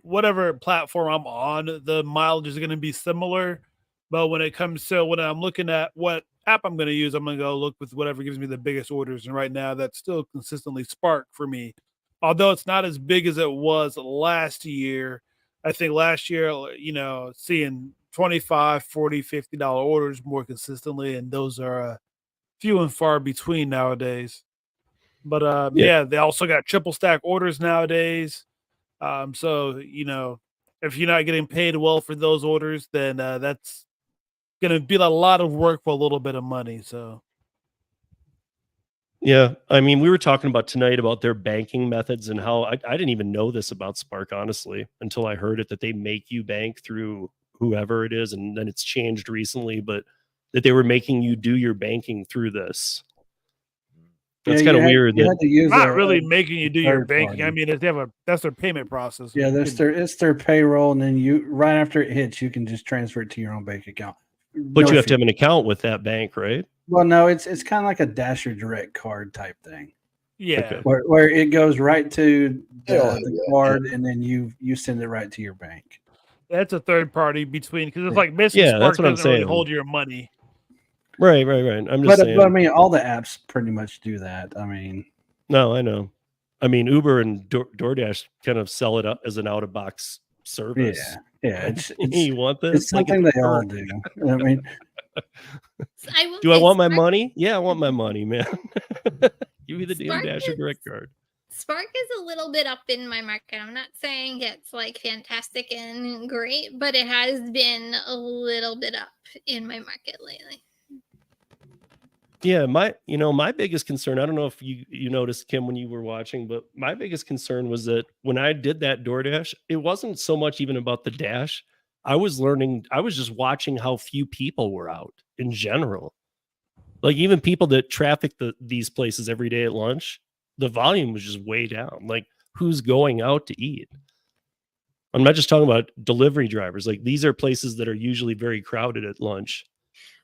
whatever platform I'm on, the mileage is going to be similar. But when it comes to when I'm looking at what app I'm going to use, I'm going to go look with whatever gives me the biggest orders. And right now, that's still consistently Spark for me. Although it's not as big as it was last year. I think last year, seeing $25, $40, $50 orders more consistently, and those are few and far between nowadays. But they also got triple stack orders nowadays. So if you're not getting paid well for those orders, then that's gonna be a lot of work for a little bit of money. So yeah, I mean, we were talking about tonight about their banking methods and how I didn't even know this about Spark, honestly, until I heard it, that they make you bank through whoever it is, and then it's changed recently, but that they were making you do your banking through this. That's kind of weird. Not really making you do your banking. I mean, that's their payment process. Yeah, it's their payroll, and then right after it hits, you can just transfer it to your own bank account. But you have to have an account with that bank, right? Well, no, it's kind of like a Dasher Direct card type thing. Yeah, okay. where it goes right to the card, and then you send it right to your bank. That's a third party between, because it's like basically Spark doesn't really hold your money. Right. I'm just saying. But I mean, all the apps pretty much do that. I mean, no, I know. I mean, Uber and DoorDash kind of sell it up as an out-of-box service. Yeah. You want this? It's something they all do. I mean, do I want my money? Yeah, I want my money, man. Give me the damn Dasher Direct card. Spark is a little bit up in my market. I'm not saying it's like fantastic and great, but it has been a little bit up in my market lately. Yeah, my biggest concern, I don't know if you noticed, Kim, when you were watching, but my biggest concern was that when I did that DoorDash, it wasn't so much even about the dash. I was just watching how few people were out in general. Like even people that traffic these places every day at lunch, the volume was just way down. Like who's going out to eat? I'm not just talking about delivery drivers. Like these are places that are usually very crowded at lunch.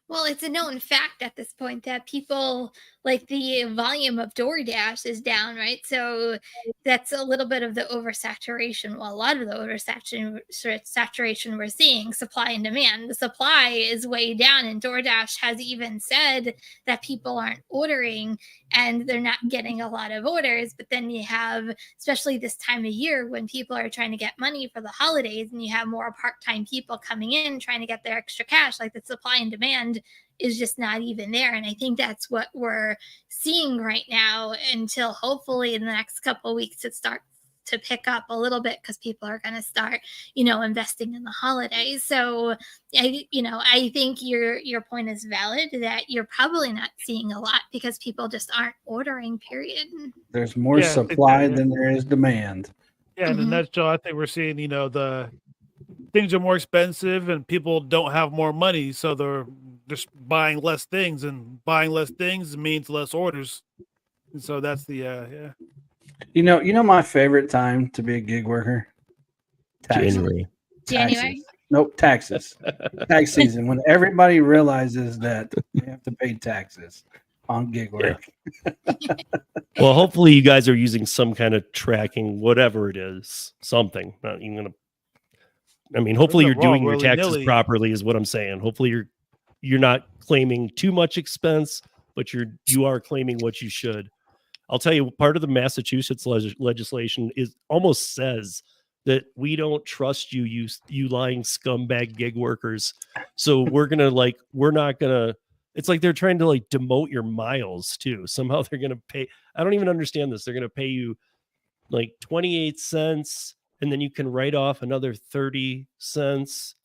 Well, it's a known fact at this point that people, like, the volume of DoorDash is down, right? So that's a little bit of the oversaturation. Well, a lot of the oversaturation we're seeing, supply and demand. The supply is way down, and DoorDash has even said that people aren't ordering and they're not getting a lot of orders. But then you have, especially this time of year when people are trying to get money for the holidays, and you have more part-time people coming in trying to get their extra cash, like the supply and demand is just not even there. And I think that's what we're seeing right now, until hopefully in the next couple of weeks it starts to pick up a little bit, because people are going to start, investing in the holidays. So I think your point is valid, that you're probably not seeing a lot because people just aren't ordering, period. There's more supply than there is demand. Yeah, in a nutshell, I think we're seeing, the things are more expensive and people don't have more money, so they're just buying less things, and buying less things means less orders. And so that's the my favorite time to be a gig worker? January. Nope, taxes. Tax season, when everybody realizes that they have to pay taxes on gig work. Well, hopefully you guys are using some kind of tracking, whatever it is, something. Not even gonna. I mean, hopefully you're doing your taxes properly, is what I'm saying. Hopefully you're not claiming too much expense, but you are claiming what you should. I'll tell you, part of the Massachusetts legislation almost says that we don't trust you lying scumbag gig workers. So we're not gonna. It's like they're trying to demote your miles too. Somehow they're gonna pay. I don't even understand this. They're gonna pay you 28 cents. And then you can write off another 30 cents,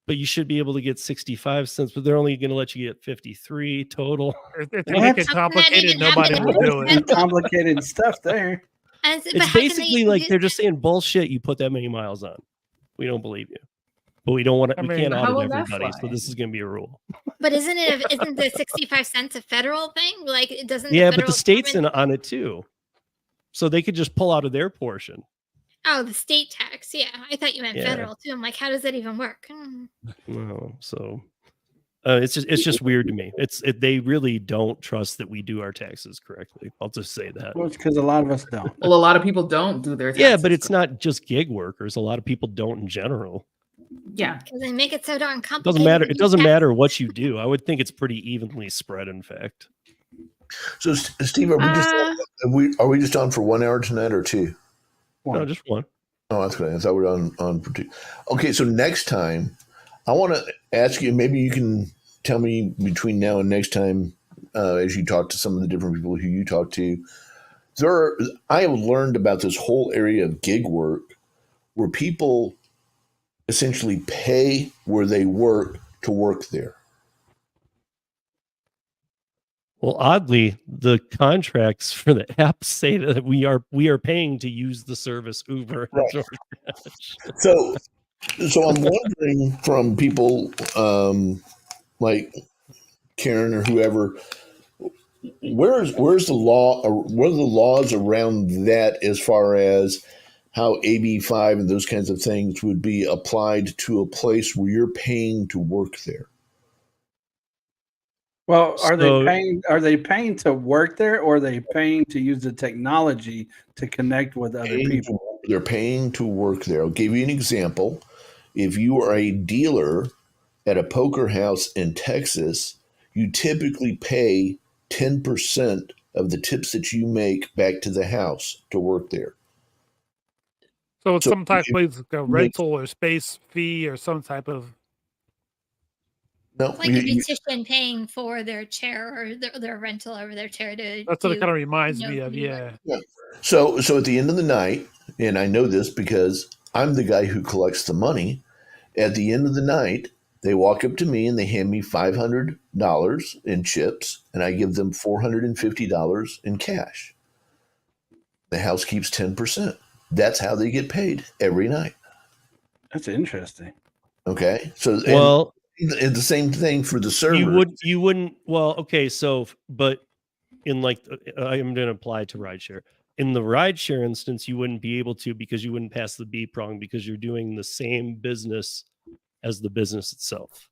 but you should be able to get 65 cents, but they're only going to let you get 53 total. If they make it complicated, nobody will do it. Complicated stuff there. It's basically they're just saying bullshit. You put that many miles on. We don't believe you, but we don't want to. We can't audit everybody, so this is going to be a rule. But isn't the 65 cents a federal thing? Like it doesn't. Yeah, but the state's on it too, so they could just pull out of their portion. Oh, the state tax. Yeah, I thought you meant federal too. I'm like, how does that even work? No, so it's just weird to me. They really don't trust that we do our taxes correctly. I'll just say that. Well, it's because a lot of us don't. Well, a lot of people don't do their taxes. Yeah, but it's not just gig workers. A lot of people don't in general. Yeah. Because they make it so darn It complicated. doesn't matter. It doesn't matter what you do. I would think it's pretty evenly spread, in fact. So, Steve, are we just on for 1 hour tonight or 2? No, just 1. Oh, that's good. I thought we were on for 2. Okay, so next time, I want to ask you, maybe you can tell me between now and next time, as you talk to some of the different people who you talk to, I have learned about this whole area of gig work where people essentially pay where they work to work there. Well, oddly, the contracts for the app say that we are paying to use the service Uber. Right. So I'm wondering from people like Karen or whoever, where's the law? Or what are the laws around that as far as how AB5 and those kinds of things would be applied to a place where you're paying to work there? Well, are they paying to work there, or are they paying to use the technology to connect with other people? They're paying to work there. I'll give you an example. If you are a dealer at a poker house in Texas, you typically pay 10% of the tips that you make back to the house to work there. So it's some type of like a rental or space fee or some type of. No, like a beautician paying for their chair or their rental over their chair to. That's what it kind of reminds me of, yeah. So at the end of the night, and I know this because I'm the guy who collects the money. At the end of the night, they walk up to me and they hand me $500 in chips, and I give them $450 in cash. The house keeps 10%. That's how they get paid every night. That's interesting. Okay, so and the same thing for the server. You wouldn't. Well, okay. So, but in like, I'm going to apply to rideshare. In the rideshare instance, you wouldn't be able to because you wouldn't pass the B prong because you're doing the same business as the business itself.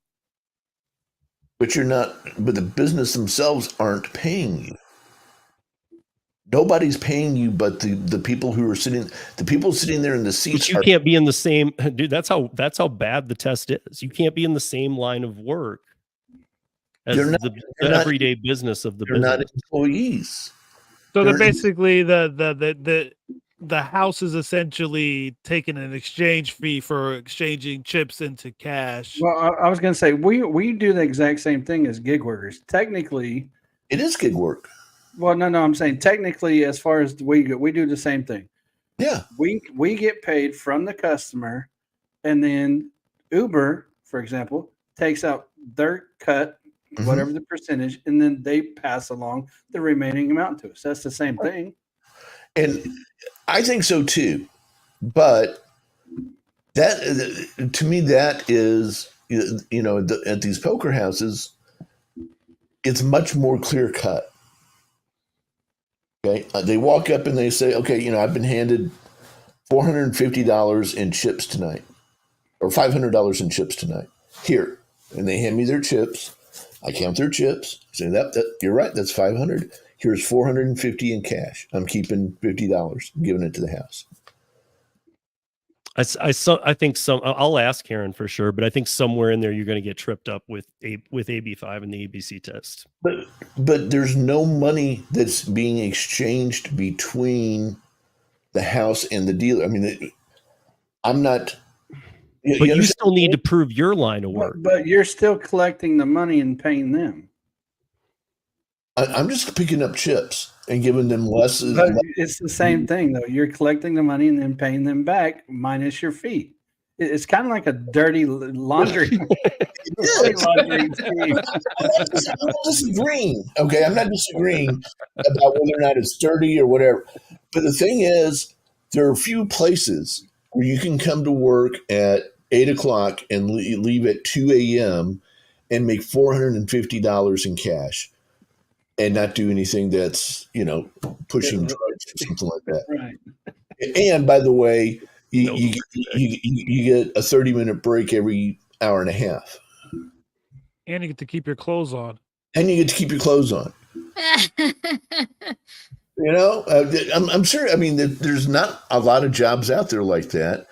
But you're not. But the business themselves aren't paying you. Nobody's paying you, but the people who are sitting there in the seats. But you can't be in the same, dude. That's how bad the test is. You can't be in the same line of work as the everyday business of the business. They're not employees. So they're basically the house is essentially taking an exchange fee for exchanging chips into cash. Well, I was going to say we do the exact same thing as gig workers. Technically, it is gig work. Well, no, I'm saying technically, as far as we do the same thing. Yeah, we get paid from the customer, and then Uber, for example, takes out their cut, whatever the percentage, and then they pass along the remaining amount to us. That's the same thing. And I think so too, but that to me that is at these poker houses, it's much more clear cut. Okay, they walk up and they say, "Okay, I've been handed $450 in chips tonight, or $500 in chips tonight. Here," and they hand me their chips. I count their chips. Say that you're right. That's $500. Here's $450 in cash. I'm keeping $50. I'm giving it to the house. I think I'll ask Karen for sure, but I think somewhere in there you're going to get tripped up with AB5 and the ABC test. But there's no money that's being exchanged between the house and the dealer. I mean, I'm not. But you still need to prove your line of work. But you're still collecting the money and paying them. I'm just picking up chips and giving them less. But it's the same thing, though. You're collecting the money and then paying them back minus your fee. It's kind of like a dirty laundry. I'm not disagreeing. Okay, I'm not disagreeing about whether or not it's dirty or whatever. But the thing is, there are a few places where you can come to work at 8:00 and leave at 2 a.m. and make $450 in cash. And not do anything that's, pushing drugs or something like that. Right. And by the way, you get a 30-minute break every hour and a half. And you get to keep your clothes on. I'm sure. I mean, there's not a lot of jobs out there like that.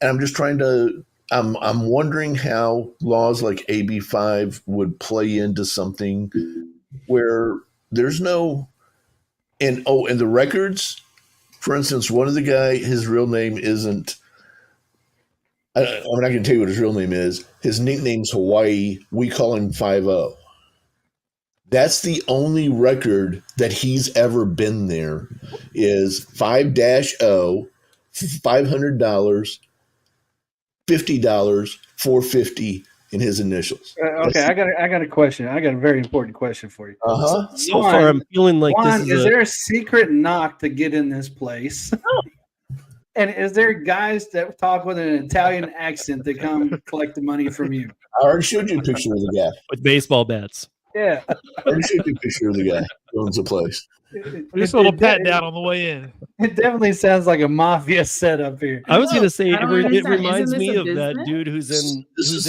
And I'm just trying to I'm wondering how laws like AB5 would play into something where there's no and the records. For instance, one of the guy, his real name isn't. I'm not going to tell you what his real name is. His nickname's Hawaii. We call him 5-0. That's the only record that he's ever been there. Is 5-0, $500, $50, $450 in his initials. Okay, I got a question. I got a very important question for you. So far, I'm feeling like is there a secret knock to get in this place? And is there guys that talk with an Italian accent that come collect the money from you? I already showed you a picture of the guy with baseball bats. Yeah, I already showed you a picture of the guy who owns the place. Just a little pat down on the way in. It definitely sounds like a mafia setup here. I was going to say it reminds me of that dude who's in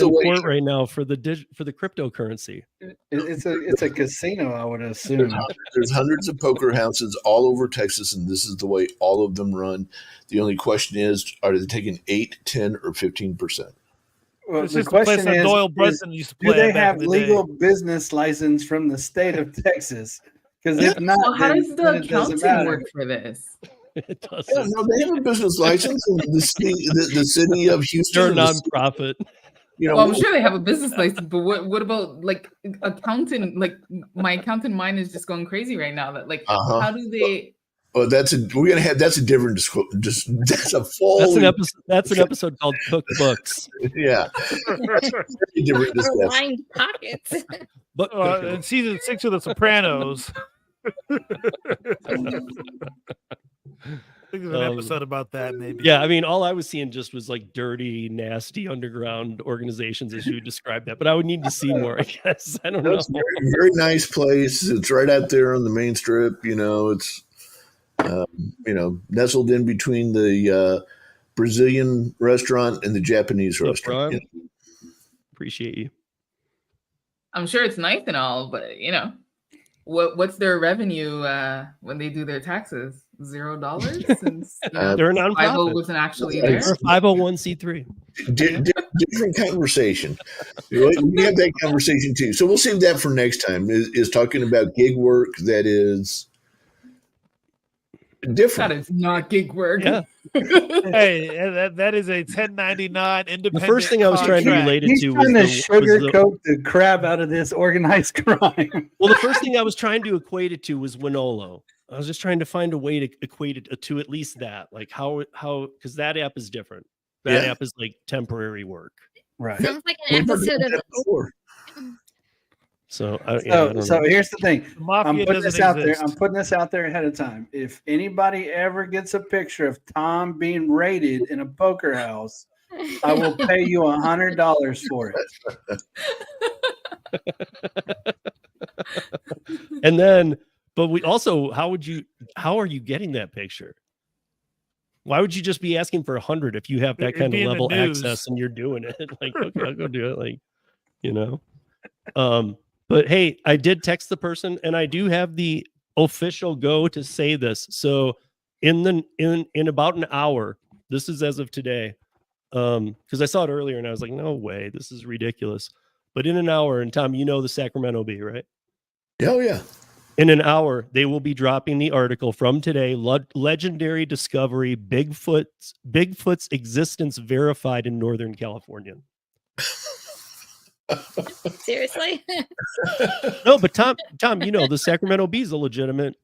court right now for the cryptocurrency. It's a casino, I would assume. There's hundreds of poker houses all over Texas, and this is the way all of them run. The only question is, are they taking 8, 10, or 15%? Well, the question is, Doyle Brunson used to play. Do they have legal business license from the state of Texas? Because if not, well, how does the accounting work for this? It doesn't. Yeah, no, they have a business license in the city of Houston. They're a nonprofit. Well, I'm sure they have a business license, but what about like accountant? Like my accountant mind is just going crazy right now. That like, how do they? Oh, that's a different. That's a full. That's an episode called Cookbooks. Yeah. Different discussion. Lined pockets. But in season 6 of The Sopranos. I think there's an episode about that, maybe. Yeah, I mean, all I was seeing just was like dirty, nasty underground organizations as you described that. But I would need to see more, I guess. I don't know. It's a very, very nice place. It's right out there on the main strip. It's nestled in between the Brazilian restaurant and the Japanese restaurant. Appreciate you. I'm sure it's nice and all, but what's their revenue when they do their taxes? $0 since they're a nonprofit. 5-0 wasn't actually there. They're 501c3. Different conversation. We have that conversation too. So we'll save that for next time. Is talking about gig work that is different. That is not gig work. Yeah. Hey, that is a 1099 independent. The first thing I was trying to relate it to was sugarcoat the crap out of this organized crime. Well, the first thing I was trying to equate it to was Winolo. I was just trying to find a way to equate it to at least that, like how because that app is different. That app is like temporary work, right? Sounds like an episode of. So here's the thing. I'm putting this out there. exist. I'm putting this out there ahead of time. If anybody ever gets a picture of Tom being raided in a poker house, I will pay you $100 for it. And then, but we also, how are you getting that picture? Why would you just be asking for 100 if you have that kind of level access and you're doing it? Like, okay, I'll go do it. Like, But hey, I did text the person, and I do have the official go to say this. So in about an hour, this is as of today, because I saw it earlier and I was like, no way, this is ridiculous. But in an hour, and Tom, the Sacramento Bee, right? Oh yeah. In an hour, they will be dropping the article from today. Legendary discovery: Bigfoot's existence verified in Northern California. Seriously? No, but Tom, the Sacramento Bee is a legitimate.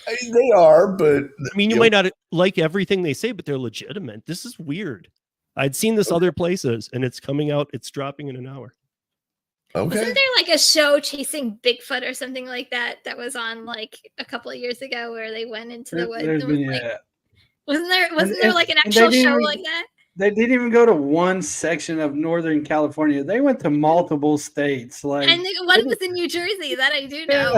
They are, but you might not like everything they say, but they're legitimate. This is weird. I'd seen this other places, and it's coming out. It's dropping in an hour. Okay. Wasn't there like a show chasing Bigfoot or something like that was on like a couple of years ago where they went into the woods? Wasn't there like an actual show like that? They didn't even go to one section of Northern California. They went to multiple states. One was in New Jersey. That I do know.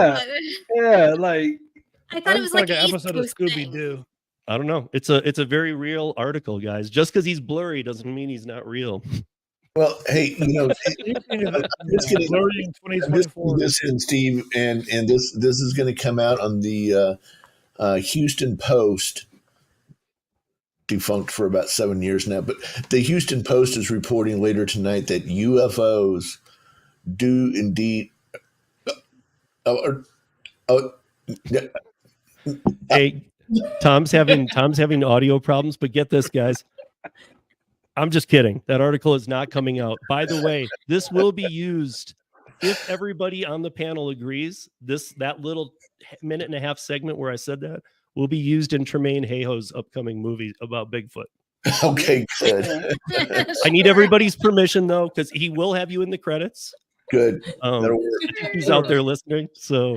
I thought it was like an episode of Scooby-Doo. I don't know. It's a very real article, guys. Just because he's blurry doesn't mean he's not real. Well, hey, I'm just gonna this in, Steve, and this is going to come out on the Houston Post defunct for about 7 years now. But the Houston Post is reporting later tonight that UFOs do indeed. Hey, Tom's having audio problems, but get this, guys. I'm just kidding. That article is not coming out. By the way, this will be used if everybody on the panel agrees. That little minute and a half segment where I said that will be used in Tremaine Hayhoe's upcoming movie about Bigfoot. Okay, good. I need everybody's permission though, because he will have you in the credits. Good. He's out there listening, so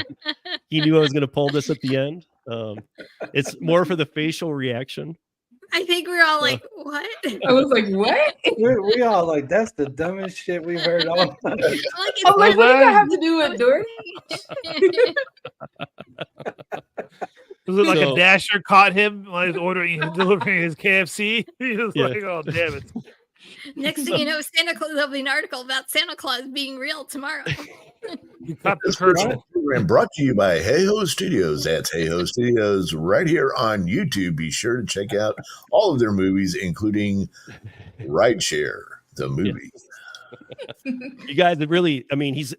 he knew I was going to pull this at the end. It's more for the facial reaction. I think we're all like, what? I was like, what? We all like, that's the dumbest shit we've heard all night. What does that have to do with DoorDash? Was it like a dasher caught him while he's delivering his KFC? He was like, oh, damn it. Next thing you know, Santa Claus, there'll be an article about Santa Claus being real tomorrow. You cut the curtain. Program brought to you by Hayhoe Studios. That's Hayhoe Studios right here on YouTube. Be sure to check out all of their movies, including Rideshare, the movie. You guys, really, I mean, he's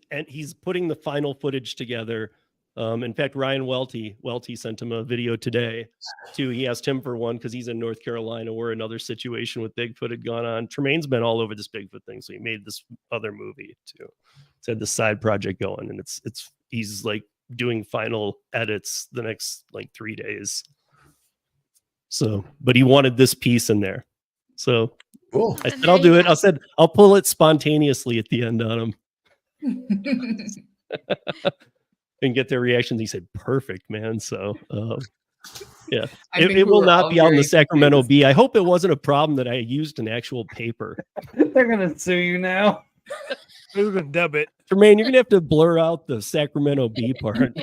putting the final footage together. In fact, Ryan Welty sent him a video today too. He asked him for one because he's in North Carolina where another situation with Bigfoot had gone on. Tremaine's been all over this Bigfoot thing, so he made this other movie too. It's had this side project going, and he's like doing final edits the next like 3 days. So, but he wanted this piece in there, so cool. I said I'll do it. I said I'll pull it spontaneously at the end on him. And get their reactions. He said, perfect, man. So, yeah, it will not be out in the Sacramento Bee. I hope it wasn't a problem that I used an actual paper. They're going to sue you now. Who's going to dub it? Jermaine, you're going to have to blur out the Sacramento Bee part.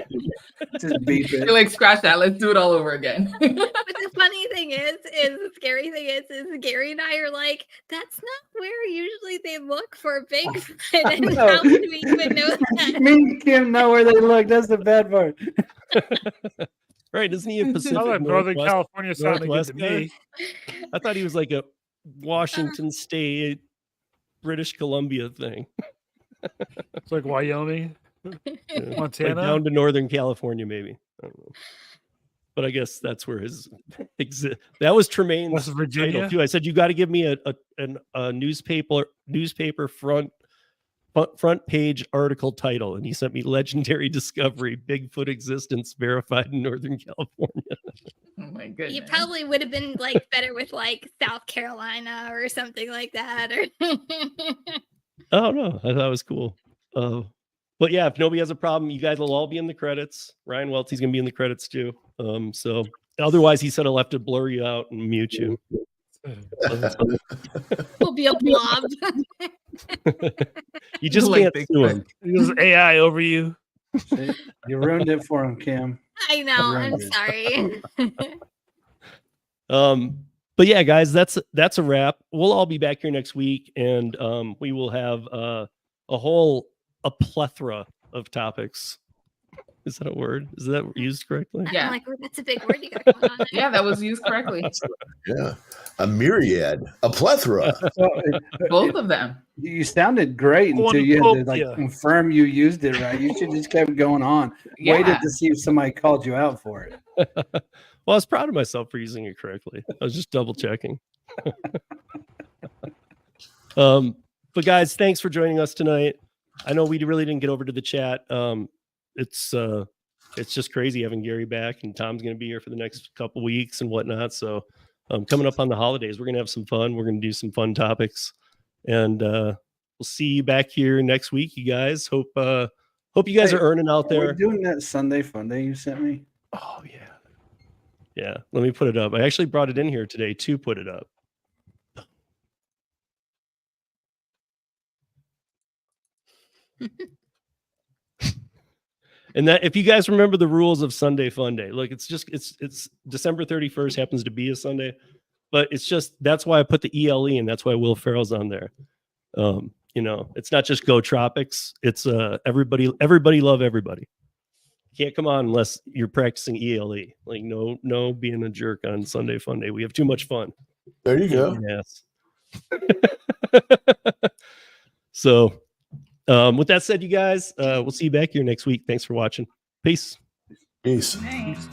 Just beep it. Like, scratch that. Let's do it all over again. But the funny thing is the scary thing is Gary and I are like, that's not where usually they look for Bigfoot. And how would we even know that? Me and Kim know where they look. That's the bad part. Right? Isn't he a Pacific Northern California sounding good to guy? me? I thought he was like a Washington State, British Columbia thing. It's like Wyoming, Montana, like down to Northern California, maybe. I don't know. But I guess that's where his that was Tremaine's West Virginia title too. I said you got to give me a newspaper front page article title, and he sent me Legendary Discovery: Bigfoot Existence Verified in Northern California. Oh my goodness! You probably would have been like better with like South Carolina or something like that, or. Oh no, I thought it was cool. But yeah, if nobody has a problem, you guys will all be in the credits. Ryan Welty's gonna be in the credits too. So otherwise, he said I'll have to blur you out and mute you. We'll be a blob. You just can't sue him. Use AI over you. You ruined it for him, Kim. I know. I'm sorry. But yeah, guys, that's a wrap. We'll all be back here next week, and we will have a plethora of topics. Is that a word? Is that used correctly? Yeah, like, that's a big word you got going on there. Yeah, that was used correctly. Yeah, a myriad, a plethora. Both of them. You sounded great until you had to confirm you used it right. You should just kept going on. Yeah. Waited to see if somebody called you out for it. Well, I was proud of myself for using it correctly. I was just double checking. But guys, thanks for joining us tonight. I know we really didn't get over to the chat. It's just crazy having Gary back, and Tom's going to be here for the next couple weeks and whatnot. So coming up on the holidays, we're going to have some fun. We're going to do some fun topics, and we'll see you back here next week, you guys. Hope you guys are earning out there. We're doing that Sunday fun day you sent me. Oh yeah. Yeah, let me put it up. I actually brought it in here today to put it up. And that, if you guys remember the rules of Sunday Fun Day, look, it's December 31st happens to be a Sunday, but it's just, that's why I put the ELE, and that's why Will Ferrell's on there. You know, it's not just Go Tropics. It's everybody love everybody. can't come on unless you're practicing ELE. Like no being a jerk on Sunday Fun Day. We have too much fun. There you go. Yes. So with that said, you guys, we'll see you back here next week. Thanks for watching. Peace. Peace. Thanks.